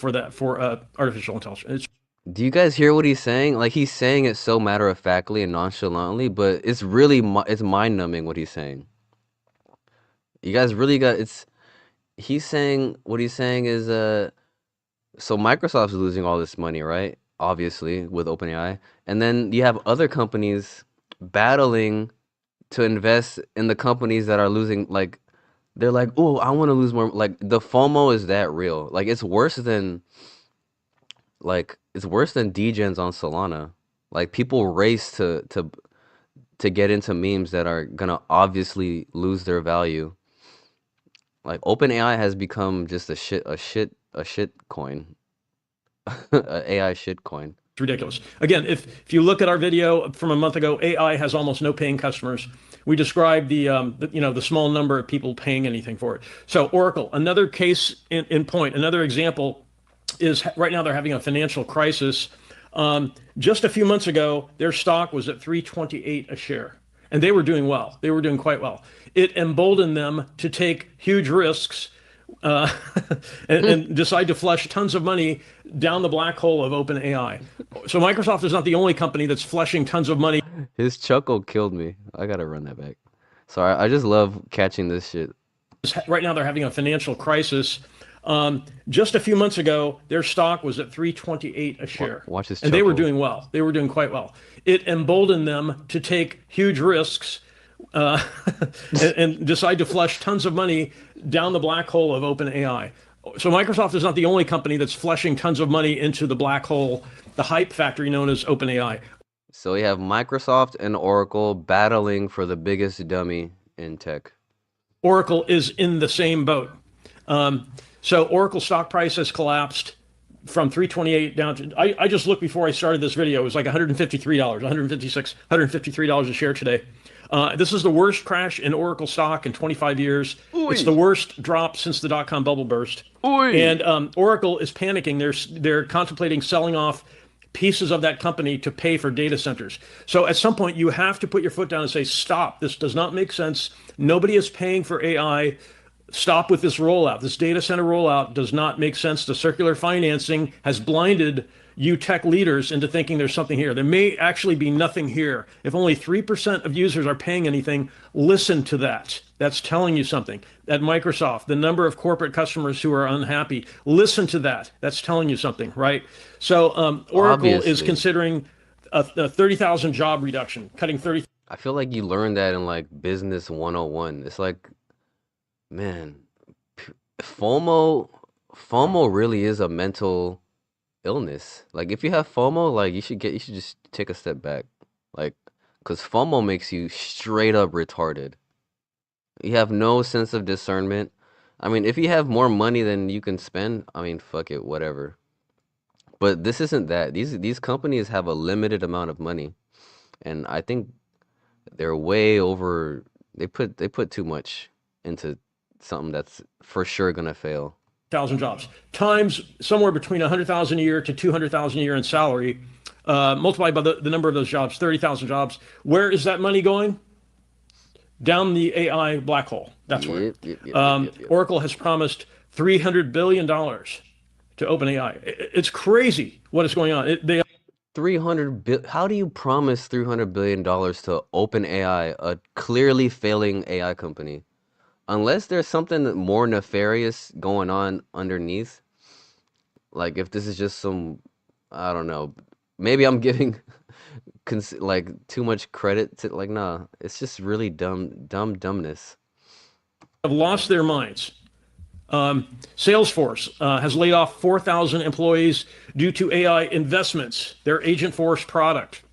artificial intelligence. Do you guys hear what he's saying? Like, he's saying it so matter-of-factly and nonchalantly, but it's really it's mind-numbing what he's saying. You guys really got he's saying what he's saying is so Microsoft's losing all this money, right? Obviously, with OpenAI. And then you have other companies battling to invest in the companies that are losing. Like, they're like, oh, I want to lose more. Like, the FOMO is that real. Like, it's worse than degens on Solana. Like, people race to get into memes that are gonna obviously lose their value. Like, OpenAI has become just a shit coin. A AI shit coin. It's ridiculous. Again, if you look at our video from a month ago, AI has almost no paying customers. We described the small number of people paying anything for it. So Oracle, another case in point, another example is right now they're having a financial crisis. Just a few months ago, their stock was at $3.28 a share, and they were doing well. They were doing quite well. It emboldened them to take huge risks and decide to flush tons of money down the black hole of OpenAI. So Microsoft is not the only company that's flushing tons of money. His chuckle killed me. I gotta run that back. Sorry, I just love catching this shit. Right now they're having a financial crisis. Just a few months ago, their stock was at $3.28 a share. Watch this. And they were doing well. They were doing quite well. It emboldened them to take huge risks and decide to flush tons of money down the black hole of OpenAI. So Microsoft is not the only company that's flushing tons of money into the black hole, the hype factory known as OpenAI. So we have Microsoft and Oracle battling for the biggest dummy in tech. Oracle is in the same boat. So Oracle stock price has collapsed from 328 down to, I just looked before I started this video, it was like $153, $156, $153 a share today. This is the worst crash in Oracle stock in 25 years. Oy. It's the worst drop since the dot-com bubble burst. Oy. And Oracle is panicking. They're contemplating selling off pieces of that company to pay for data centers. So at some point, you have to put your foot down and say, stop, this does not make sense. Nobody is paying for AI. Stop with this rollout. This data center rollout does not make sense. The circular financing has blinded you tech leaders into thinking there's something here. There may actually be nothing here. If only 3% of users are paying anything, listen to that. That's telling you something. At Microsoft, the number of corporate customers who are unhappy, listen to that. That's telling you something, right? So Oracle is considering a 30,000 job reduction, cutting 30. I feel like you learned that in like business 101. It's like, man, FOMO really is a mental illness. Like, if you have FOMO, like, you should just take a step back. Like, because FOMO makes you straight up retarded. You have no sense of discernment. I mean, if you have more money than you can spend, I mean, fuck it, whatever. But this isn't that. These companies have a limited amount of money, and I think they're way over. They put too much into something that's for sure gonna fail. 1,000 jobs times somewhere between 100,000 a year to 200,000 a year in salary, multiplied by the number of those jobs, 30,000 jobs. Where is that money going? Down the AI black hole. That's where. Oracle has promised $300 billion to OpenAI. It's crazy what is going on. 300 billion. How do you promise $300 billion to OpenAI, a clearly failing AI company? Unless there's something more nefarious going on underneath. Like, if this is just some, I don't know, maybe I'm giving like too much credit to, like, nah, it's just really dumbness. Have lost their minds. Salesforce has laid off 4,000 employees due to AI investments, their Agentforce product.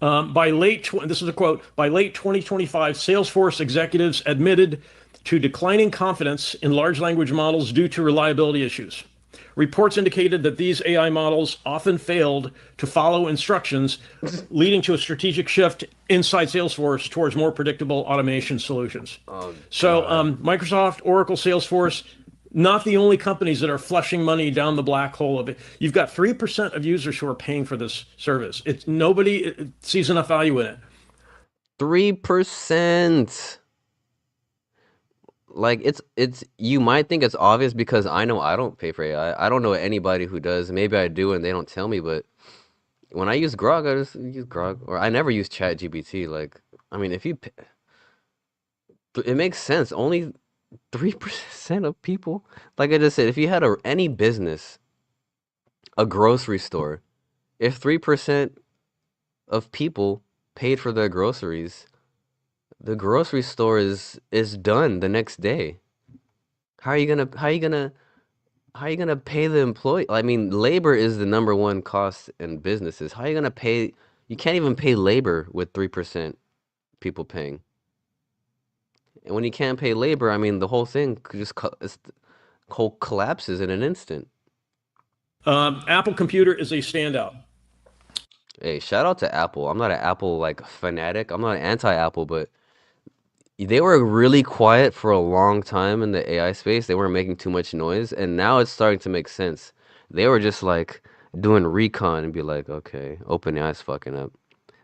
This is a quote, by late 2025, Salesforce executives admitted to declining confidence in large language models due to reliability issues. Reports indicated that these AI models often failed to follow instructions, leading to a strategic shift inside Salesforce towards more predictable automation solutions. So Microsoft, Oracle, Salesforce, not the only companies that are flushing money down the black hole of it. You've got 3% of users who are paying for this service. Nobody sees enough value in it. 3%. Like it's you might think it's obvious because I know I don't pay for AI. I don't know anybody who does. Maybe I do and they don't tell me, but when I use Grok, I just use Grok, or I never use ChatGPT. Like, I mean, if you, it makes sense. Only 3% of people, like I just said, if you had any business, a grocery store, if 3% of people paid for their groceries, the grocery store is done the next day. How are you gonna pay the employee? I mean, labor is the number one cost in businesses. How are you gonna pay? You can't even pay labor with 3% people paying. And when you can't pay labor, I mean, the whole thing could just collapses in an instant. Apple Computer is a standout. Hey, shout out to Apple. I'm not an Apple like fanatic. I'm not anti-Apple, but they were really quiet for a long time in the AI space. They weren't making too much noise, and now it's starting to make sense. They were just like doing recon and be like, okay, OpenAI's fucking up.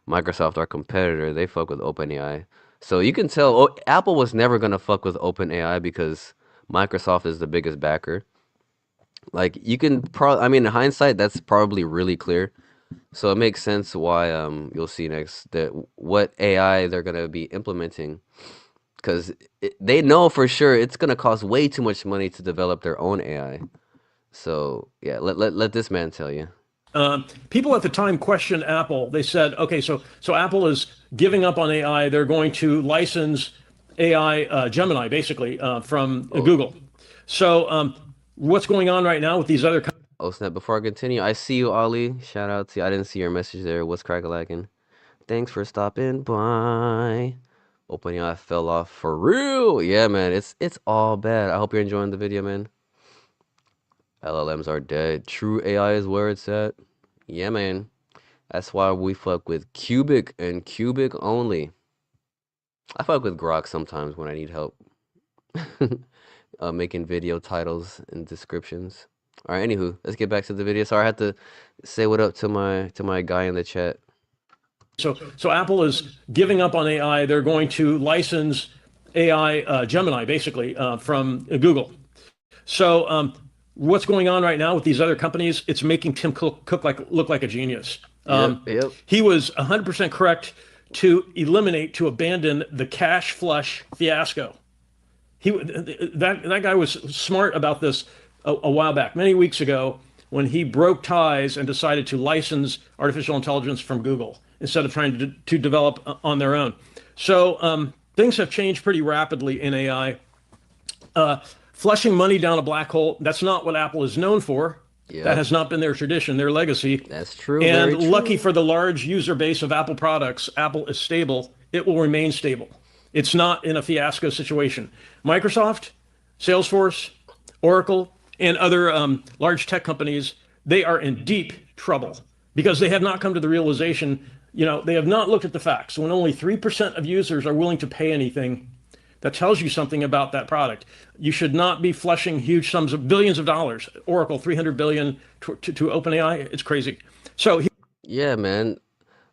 Microsoft, our competitor, they fuck with OpenAI. So you can tell Apple was never gonna fuck with OpenAI because Microsoft is the biggest backer. Like you can probably, I mean, in hindsight, that's probably really clear. So it makes sense why you'll see next that what AI they're gonna be implementing, because they know for sure it's gonna cost way too much money to develop their own AI. So yeah, let this man tell you. People at the time questioned Apple. They said, okay, so Apple is giving up on AI. They're going to license AI Gemini, basically, from Google. So what's going on right now with these other companies? Oh snap! Before I continue, I see you, Ali. Shout out to you. I didn't see your message there. What's crack-a-lackin'? Thanks for stopping by. OpenAI fell off for real. Yeah, man. It's all bad. I hope you're enjoying the video, man. LLMs are dead. True AI is where it's at. Yeah, man. That's why we fuck with Cubic and Cubic only. I fuck with Grok sometimes when I need help. Making video titles and descriptions. All right, anywho, let's get back to the video. Sorry, I had to say what up to my guy in the chat. So Apple is giving up on AI. They're going to license AI Gemini, basically, from Google. So what's going on right now with these other companies? It's making Tim Cook look like a genius. Yep. He was 100% correct to abandon the cash flush fiasco. That guy was smart about this a while back, many weeks ago, when he broke ties and decided to license artificial intelligence from Google instead of trying to develop on their own. So things have changed pretty rapidly in AI. Flushing money down a black hole, that's not what Apple is known for. Yep. That has not been their tradition, their legacy. That's true. And very true. Lucky for the large user base of Apple products, Apple is stable. It will remain stable. It's not in a fiasco situation. Microsoft, Salesforce, Oracle, and other large tech companies, they are in deep trouble because they have not come to the realization, they have not looked at the facts. When only 3% of users are willing to pay anything, that tells you something about that product. You should not be flushing huge sums of billions of dollars. Oracle, 300 billion to OpenAI. It's crazy. So yeah, man,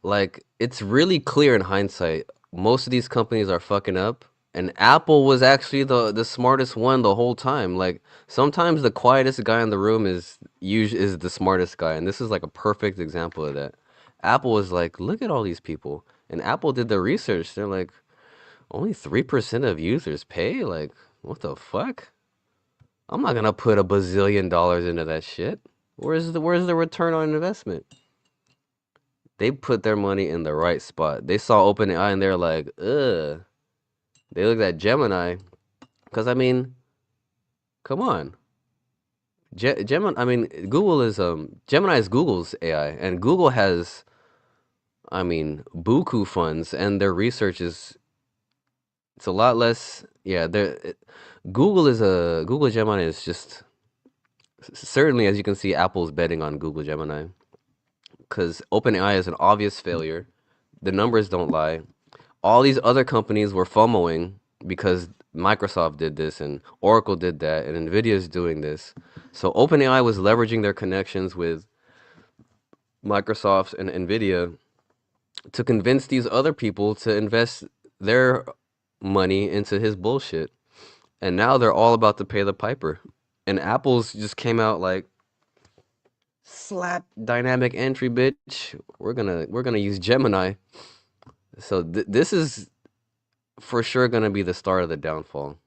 like it's really clear in hindsight. Most of these companies are fucking up, and Apple was actually the smartest one the whole time. Like sometimes the quietest guy in the room is the smartest guy, and this is like a perfect example of that. Apple was like, look at all these people, and Apple did the research. They're like, only 3% of users pay? Like, what the fuck? I'm not gonna put $1 bazillion into that shit. Where's the return on investment? They put their money in the right spot. They saw OpenAI and they're like, ugh. They looked at Gemini, because I mean, come on. Gemini. I mean, Google is Gemini is Google's AI, and Google has, I mean, buku funds, and their research is. It's a lot less. Yeah, Google Gemini is just certainly, as you can see, Apple's betting on Google Gemini because OpenAI is an obvious failure. The numbers don't lie. All these other companies were FOMOing because Microsoft did this and Oracle did that and Nvidia is doing this. So OpenAI was leveraging their connections with Microsoft and Nvidia to convince these other people to invest their money into his bullshit. And now they're all about to pay the piper. And Apple's just came out like, slap dynamic entry, bitch. We're gonna use Gemini. So this is for sure gonna be the start of the downfall.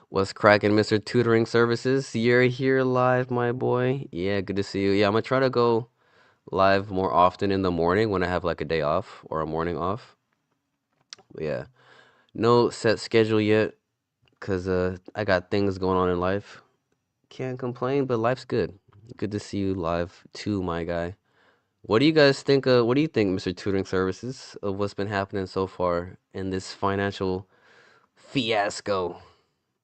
What's cracking, Mr. Tutoring Services? You're here live, my boy. Yeah, good to see you. Yeah, I'm gonna try to go live more often in the morning when I have like a day off or a morning off. Yeah, no set schedule yet because I got things going on in life. Can't complain, but life's good. Good to see you live too, my guy. What do you guys think? What do you think, Mr. Tutoring Services, of what's been happening so far in this financial fiasco?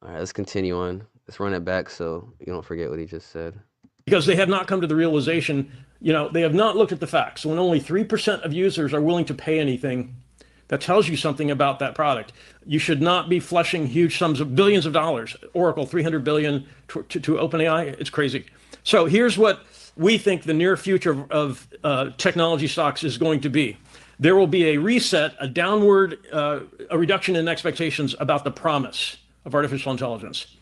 All right, let's continue on. Let's run it back so you don't forget what he just said. Because they have not come to the realization, they have not looked at the facts. When only 3% of users are willing to pay anything, that tells you something about that product. You should not be flushing huge sums of billions of dollars. Oracle, 300 billion to OpenAI, it's crazy. So here's what we think the near future of technology stocks is going to be. There will be a reset, a downward, a reduction in expectations about the promise of artificial intelligence.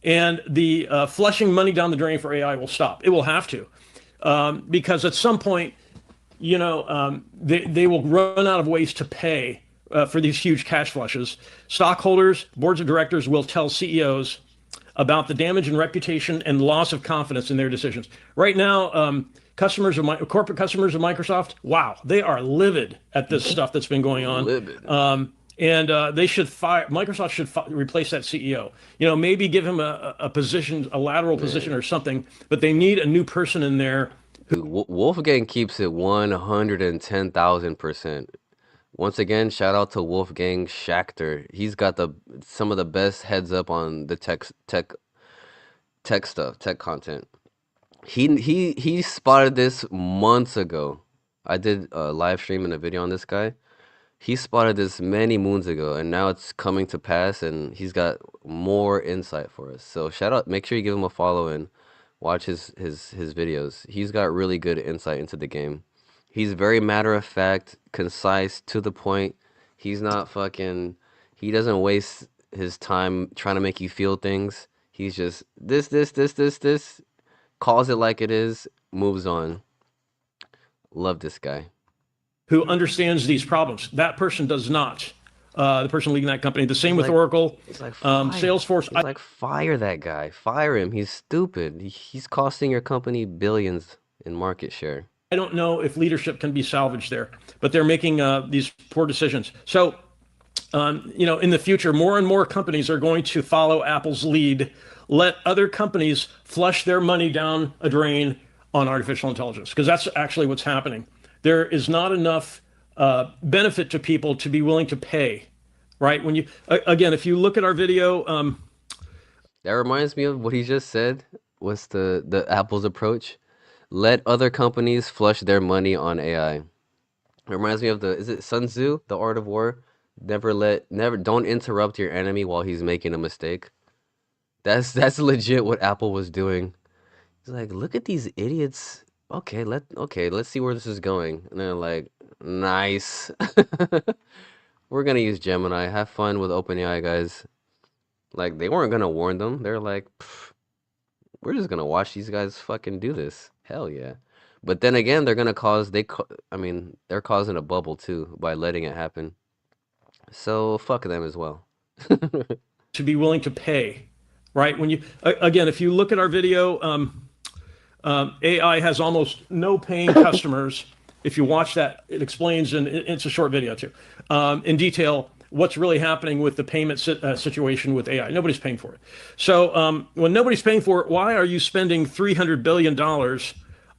And the flushing money down the drain for AI will stop. It will have to, because at some point, they will run out of ways to pay for these huge cash flushes. Stockholders, boards of directors will tell CEOs about the damage in reputation and loss of confidence in their decisions. Right now, corporate customers of Microsoft, wow, they are livid at this stuff that's been going on. Livid. They should fire. Microsoft should replace that CEO. Maybe give him a position, a lateral position or something. But they need a new person in there. Dude, Wolfgang keeps it 110,000%. Once again, shout out to Wolfgang Schachter. He's got some of the best heads up on the tech stuff, tech content. He spotted this months ago. I did a live stream and a video on this guy. He spotted this many moons ago, and now it's coming to pass, and he's got more insight for us. So shout out, make sure you give him a follow and watch his videos. He's got really good insight into the game. He's very matter of fact, concise, to the point. He's not fucking, he doesn't waste his time trying to make you feel things. He's just this, calls it like it is, moves on. Love this guy. Who understands these problems. That person does not. The person leading that company. The same with Oracle, Salesforce. He's like, fire that guy. Fire him. He's stupid. He's costing your company billions in market share. I don't know if leadership can be salvaged there, but they're making these poor decisions. So, in the future, more and more companies are going to follow Apple's lead. Let other companies flush their money down a drain on artificial intelligence, because that's actually what's happening. There is not enough benefit to people to be willing to pay, right? When you, again, if you look at our video. That reminds me of what he just said. What's the Apple's approach? Let other companies flush their money on AI. It reminds me of is it Sun Tzu, The Art of War? Don't interrupt your enemy while he's making a mistake. That's legit what Apple was doing. He's like, look at these idiots. Okay, let's see where this is going. And they're like, nice. We're gonna use Gemini. Have fun with OpenAI, guys. Like, they weren't gonna warn them. They're like, we're just gonna watch these guys fucking do this. Hell yeah. But then again, they're gonna they're causing a bubble too by letting it happen. So fuck them as well. To be willing to pay, right? When you, again, if you look at our video, AI has almost no paying customers. If you watch that, it explains, and it's a short video too, in detail, what's really happening with the payment situation with AI. Nobody's paying for it. So when nobody's paying for it, why are you spending $300 billion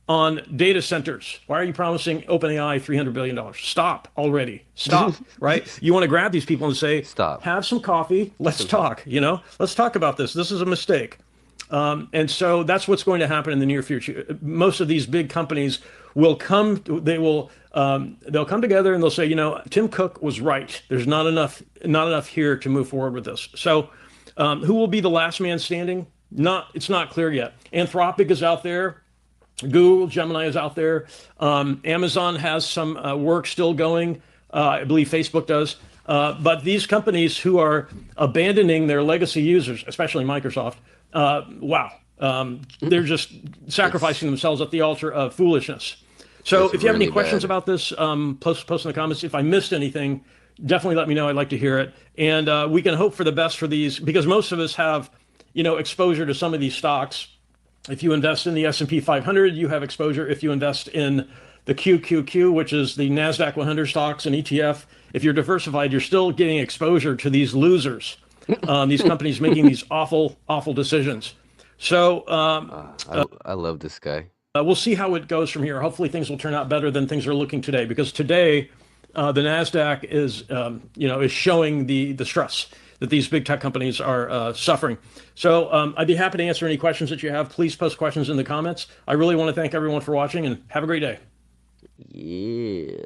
on data centers? Why are you promising OpenAI $300 billion? Stop already. Stop, right? You want to grab these people and say, stop. Have some coffee. Let's talk, Let's talk about this. This is a mistake. And so that's what's going to happen in the near future. Most of these big companies will they'll come together and they'll say, Tim Cook was right. There's not enough here to move forward with this. So who will be the last man standing? It's not clear yet. Anthropic is out there Google, Gemini is out there. Amazon has some work still going. I believe Facebook does. But these companies who are abandoning their legacy users, especially Microsoft, wow, they're just sacrificing themselves at the altar of foolishness. So It's if you have any really questions bad. about this, post in the comments. If I missed anything, definitely let me know. I'd like to hear it. And we can hope for the best for these, because most of us have, exposure to some of these stocks. If you invest in the S&P 500, you have exposure. If you invest in the QQQ, which is the NASDAQ 100 stocks and ETF, if you're diversified, you're still getting exposure to these losers, these companies making these awful, awful decisions. So I love this guy. we'll see how it goes from here. Hopefully things will turn out better than things are looking today, because today the NASDAQ is showing the stress that these big tech companies are suffering. So I'd be happy to answer any questions that you have. Please post questions in the comments. I really want to thank everyone for watching, and have a great day. Yeah.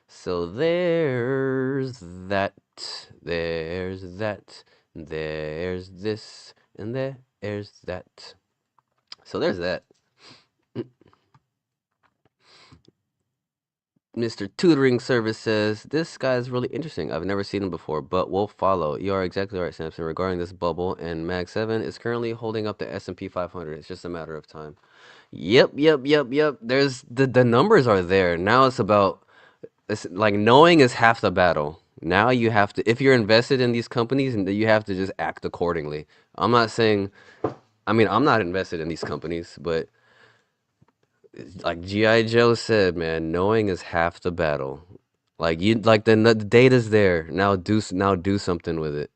So there's that. There's that. There's this. And there's that. So there's that. Mr. Tutoring Service says, this guy is really interesting. I've never seen him before, but we'll follow. You are exactly right, Samson. Regarding this bubble, and Mag 7 is currently holding up the S&P 500. It's just a matter of time. Yep. There's the numbers are there. Now it's about, it's like knowing is half the battle. Now you have to, if you're invested in these companies, and you have to just act accordingly. I'm not saying, I'm not invested in these companies, but like G.I. Joe said, man, knowing is half the battle. Like the data's there. Now do something with it.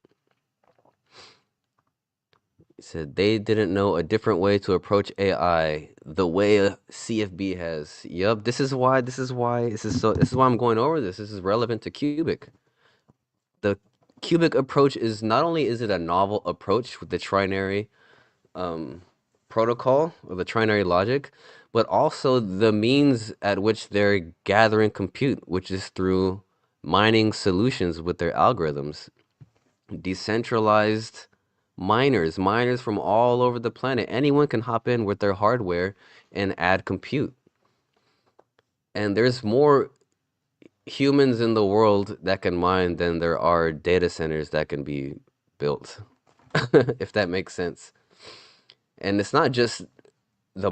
He said they didn't know a different way to approach AI the way CFB has. Yup, this is why I'm going over this. This is relevant to Cubic. The Cubic approach is, not only is it a novel approach with the trinary protocol or the trinary logic, but also the means at which they're gathering compute, which is through mining solutions with their algorithms. Decentralized miners from all over the planet. Anyone can hop in with their hardware and add compute. And there's more humans in the world that can mine than there are data centers that can be built, if that makes sense. And it's not just the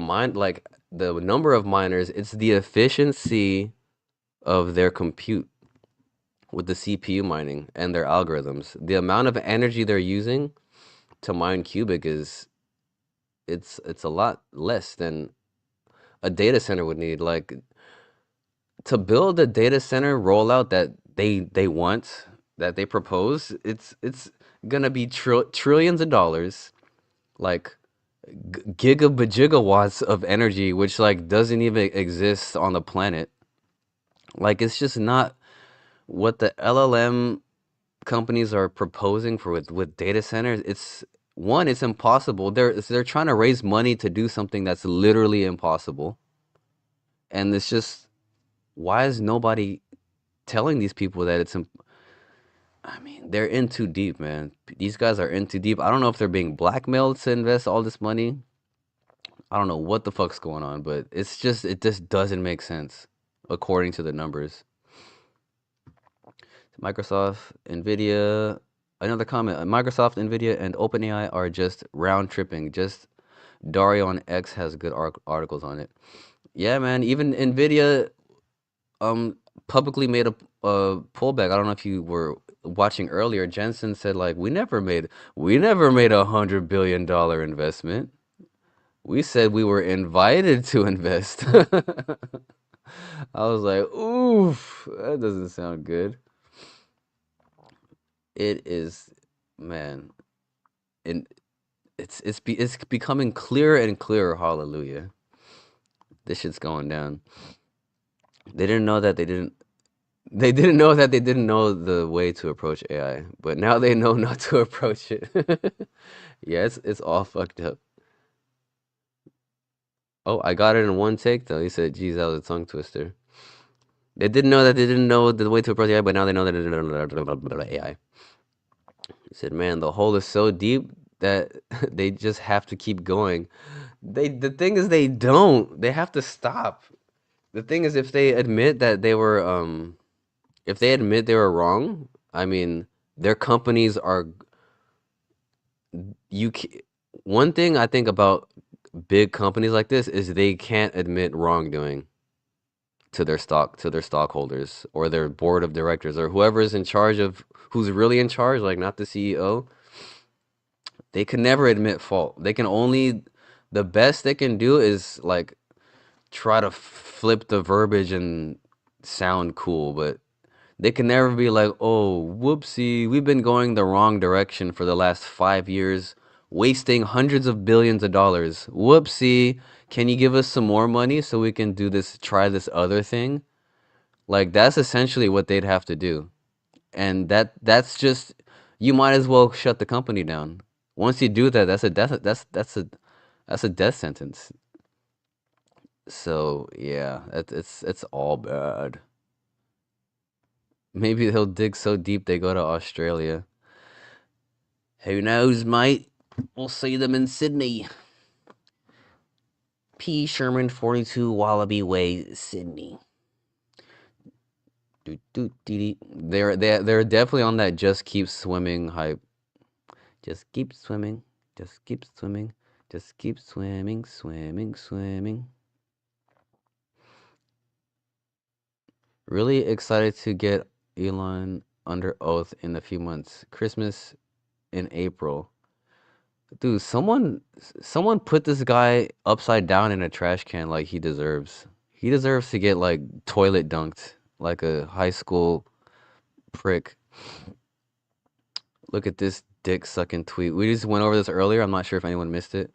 number of miners, it's the efficiency of their compute with the CPU mining and their algorithms. The amount of energy they're using to mine Cubic it's a lot less than a data center would need. Like, to build a data center rollout that they want, that they propose, it's gonna be trillions of dollars, like gigawatts of energy, which like doesn't even exist on the planet. Like, it's just not what the LLM companies are proposing for with data centers. It's impossible. They're trying to raise money to do something that's literally impossible. And it's just, why is nobody telling these people that it's they're in too deep, man. These guys are in too deep. I don't know if they're being blackmailed to invest all this money. I don't know what the fuck's going on, but it just doesn't make sense according to the numbers. Microsoft, Nvidia, another comment. Microsoft, Nvidia, and OpenAI are just round tripping. Just Dario on X has good articles on it. Yeah, man. Even Nvidia publicly made a pullback. I don't know if you were watching earlier. Jensen said, like, we never made $100 billion investment. We said we were invited to invest. I was like, oof, that doesn't sound good. It is, man, and it's becoming clearer and clearer. Hallelujah. This shit's going down. They didn't know that they didn't know the way to approach AI, but now they know not to approach it. Yeah, it's all fucked up. Oh, I got it in one take though. He said, geez, that was a tongue twister. They didn't know the way to approach AI, but now they know that AI. He said, man, the hole is so deep, that they just have to keep going. The thing is they don't. They have to stop. The thing is if they admit that they were if they admit they were wrong, I mean, their companies are one thing I think about big companies like this is they can't admit wrongdoing to their stockholders or their board of directors or whoever is in charge of who's really in charge, like not the CEO. They can never admit fault. They can only the best they can do is like try to flip the verbiage and sound cool, but they can never be like, oh, whoopsie, we've been going the wrong direction for the last 5 years, wasting hundreds of billions of dollars. Whoopsie, can you give us some more money so we can try this other thing? Like, that's essentially what they'd have to do. And that's just, you might as well shut the company down. Once you do that, that's a death sentence. So, yeah, it's all bad. Maybe they'll dig so deep they go to Australia. Who knows, mate? We'll see them in Sydney. P. Sherman, 42 Wallaby Way, Sydney. They're definitely on that just keep swimming hype. Just keep swimming. Just keep swimming. Just keep swimming, swimming, swimming. Really excited to get Elon under oath in a few months. Christmas in April. Dude, someone put this guy upside down in a trash can like he deserves. He deserves to get like toilet dunked like a high school prick. Look at this dick sucking tweet. We just went over this earlier. I'm not sure if anyone missed it.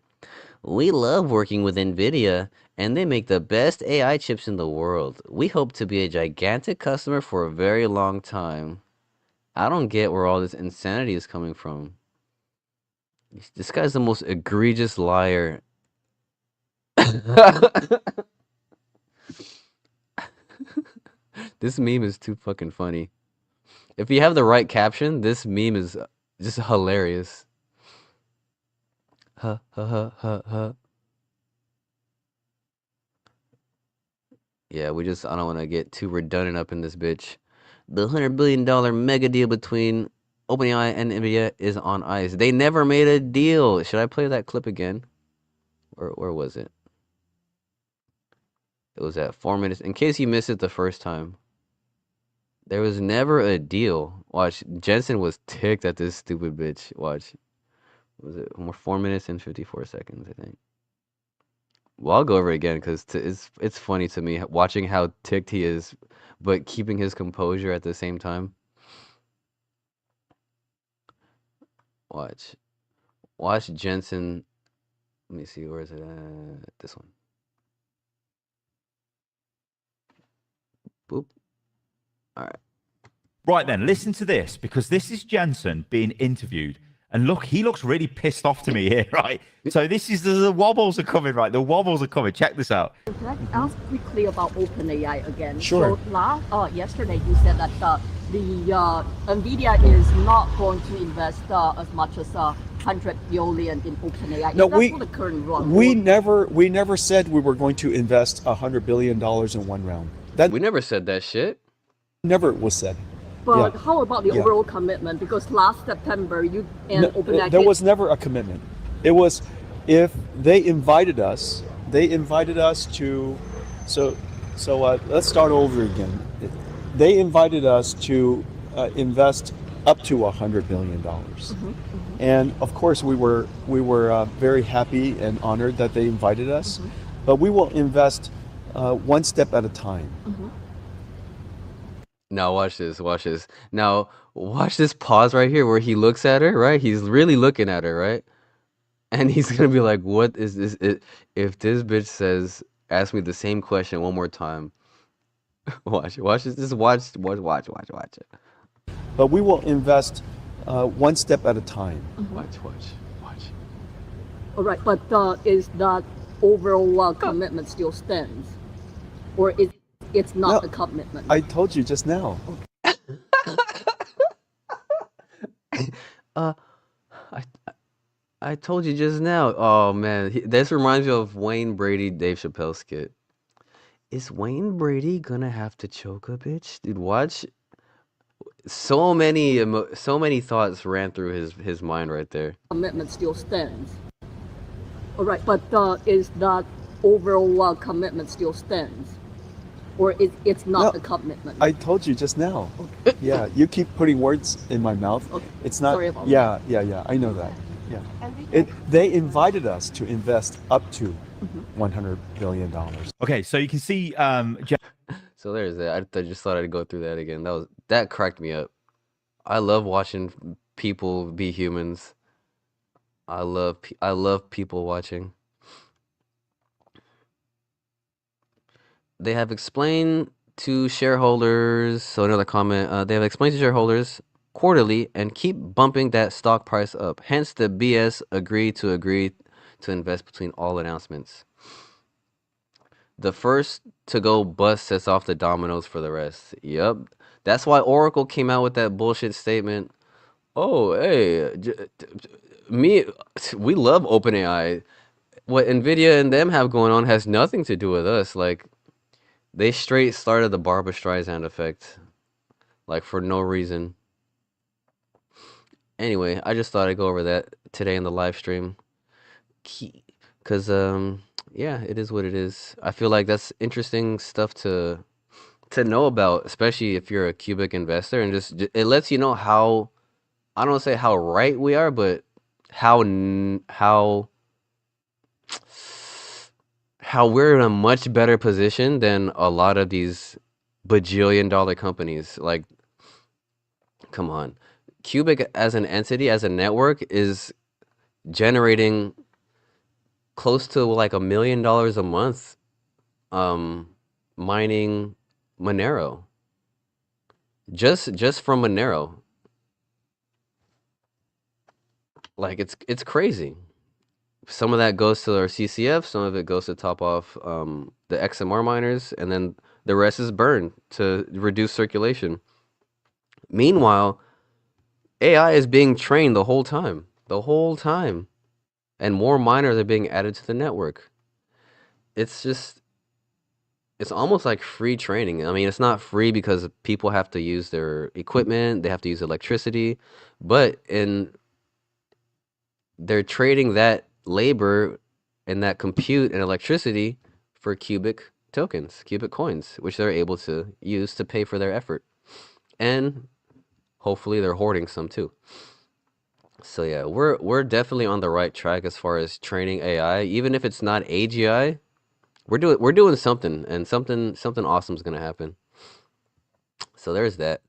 We love working with Nvidia, and they make the best AI chips in the world. We hope to be a gigantic customer for a very long time. I don't get where all this insanity is coming from. This guy's the most egregious liar. This meme is too fucking funny. If you have the right caption, this meme is just hilarious. Ha ha ha ha ha. Yeah, I don't want to get too redundant up in this bitch. The $100 billion mega deal between OpenAI and Nvidia is on ice. They never made a deal. Should I play that clip again? Or where was it? It was at 4 minutes. In case you missed it the first time. There was never a deal. Watch, Jensen was ticked at this stupid bitch. Watch. Was it 4 minutes and 54 seconds, I think. Well, I'll go over it again because it's funny to me watching how ticked he is, but keeping his composure at the same time. Watch Jensen. Let me see, where is it at? This one. Boop. All right. Right then, listen to this, because this is Jensen being interviewed. And look, he looks really pissed off to me here, right? So this is the wobbles are coming, right? The wobbles are coming. Check this out. Can I ask quickly about OpenAI again? Sure. So yesterday you said that the Nvidia is not going to invest as much as 100 billion in OpenAI. No, that's for the current run. we never said we were going to invest $100 billion in one round. That We never said that shit. never was said. But Yeah. how about the Yeah. overall commitment? Because last September you and OpenAI There was never a commitment. It was if they invited us to. So let's start over again. They invited us to invest up to $100 billion, and of course we were very happy and honored that they invited us. But we will invest one step at a time. Now watch this. Now watch this pause right here where he looks at her, right? He's really looking at her, right? And he's gonna be like, "What is this? If this bitch says, ask me the same question one more time." Watch this. Just watch it. But we will invest one step at a time. Watch. All right, but is that overall commitment still stands, or it's not No, a commitment? I told you just now. I told you just now. Oh man, this reminds me of Wayne Brady, Dave Chappelle skit. Is Wayne Brady gonna have to choke a bitch? Dude, watch. So many thoughts ran through his mind right there. Commitment still stands. All right, but is that overall commitment still stands? Or it's not No, a commitment? I told you just now. Yeah, you keep putting words in my mouth. Okay. It's not. Sorry about Yeah, I know that. Yeah. They invited us to invest up to $100 billion. Okay, so you can see So there's that. I just thought I'd go through that again. That cracked me up. I love watching people be humans. I love people watching. They have explained to shareholders. So another comment. They have explained to shareholders quarterly and keep bumping that stock price up. Hence the BS agree to invest between all announcements. The first to go bust sets off the dominoes for the rest. Yep. That's why Oracle came out with that bullshit statement. Oh, hey, we love OpenAI. What Nvidia and them have going on has nothing to do with us. Like, they straight started the Barbra Streisand effect, like for no reason. Anyway, I just thought I'd go over that today in the live stream, cause yeah, it is what it is. I feel like that's interesting stuff to know about, especially if you're a cubic investor, and just it lets you know how, I don't say how right we are, but how we're in a much better position than a lot of these bajillion-dollar companies. Like, come on. Cubic as an entity, as a network, is generating close to like $1 million a month mining Monero. Just from Monero. Like, it's crazy. Some of that goes to our CCF, some of it goes to top off the XMR miners, and then the rest is burned to reduce circulation. Meanwhile, AI is being trained the whole time. The whole time. And more miners are being added to the network. It's almost like free training. I mean, it's not free because people have to use their equipment, they have to use electricity, but they're trading that labor and that compute and electricity for cubic tokens, cubic coins, which they're able to use to pay for their effort. And hopefully they're hoarding some too. So yeah, we're definitely on the right track as far as training AI. Even if it's not AGI, we're doing something, and something awesome is gonna happen. So there's that.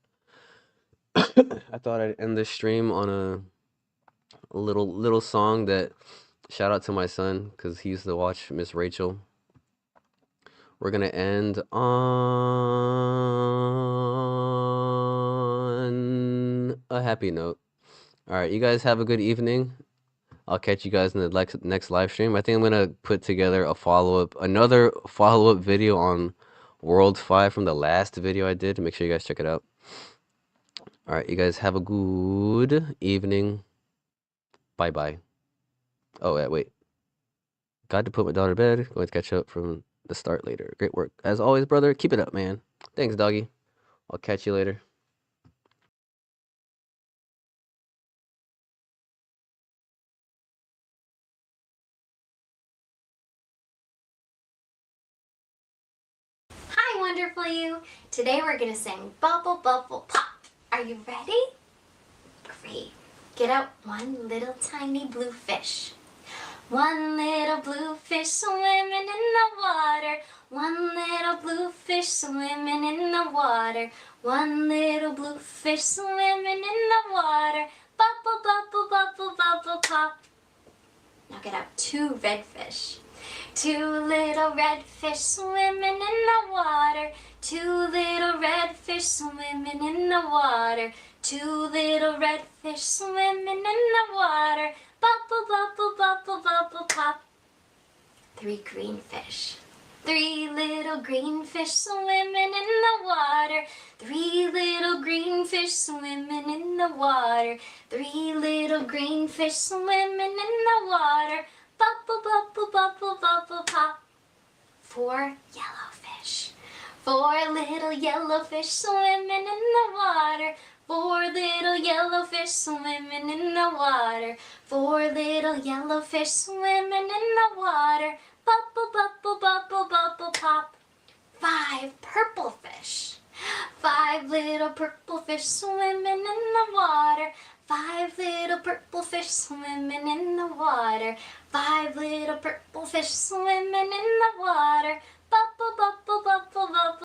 I thought I'd end this stream on a little song that, shout out to my son because he used to watch Miss Rachel. We're gonna end on a happy note. All right, you guys have a good evening. I'll catch you guys in the next live stream. I think I'm gonna put together another follow-up video on World 5 from the last video I did. Make sure you guys check it out. All right, you guys have a good evening. Bye-bye. Oh, yeah, wait. Got to put my daughter to bed. Going to catch up from the start later. Great work. As always, brother. Keep it up, man. Thanks, doggy. I'll catch you later. Hi, wonderful you. Today we're gonna sing Bubble Bubble Pop. Are you ready? Great. Get out one little tiny blue fish. One little blue fish swimming in the water. One little blue fish swimming in the water. One little blue fish swimming in the water. Bubble, bubble, bubble, bubble, pop. Now get out two red fish. Two little red fish swimming in the water. Two little red fish swimming in the water. Two little red fish swimming in the water. Bubble, bubble, bubble, bubble, pop. Three green fish. Three little green fish swimming in the water. Three little green fish swimming in the the water. 3 little green fish swimming in the water. Bubble, bubble, bubble, bubble, pop. 4 yellow fish. 4 little yellow fish swimming in the water. 4 little yellow fish swimming in the water. 4 little yellow fish swimming in the water. Bubble, bubble, bubble, bubble, pop. 5 purple fish. 5 little purple fish swimming in the water. 5 little purple fish swimming in the water. 5 little purple fish swimming in the water. Bubble, bubble, bubble, bubble.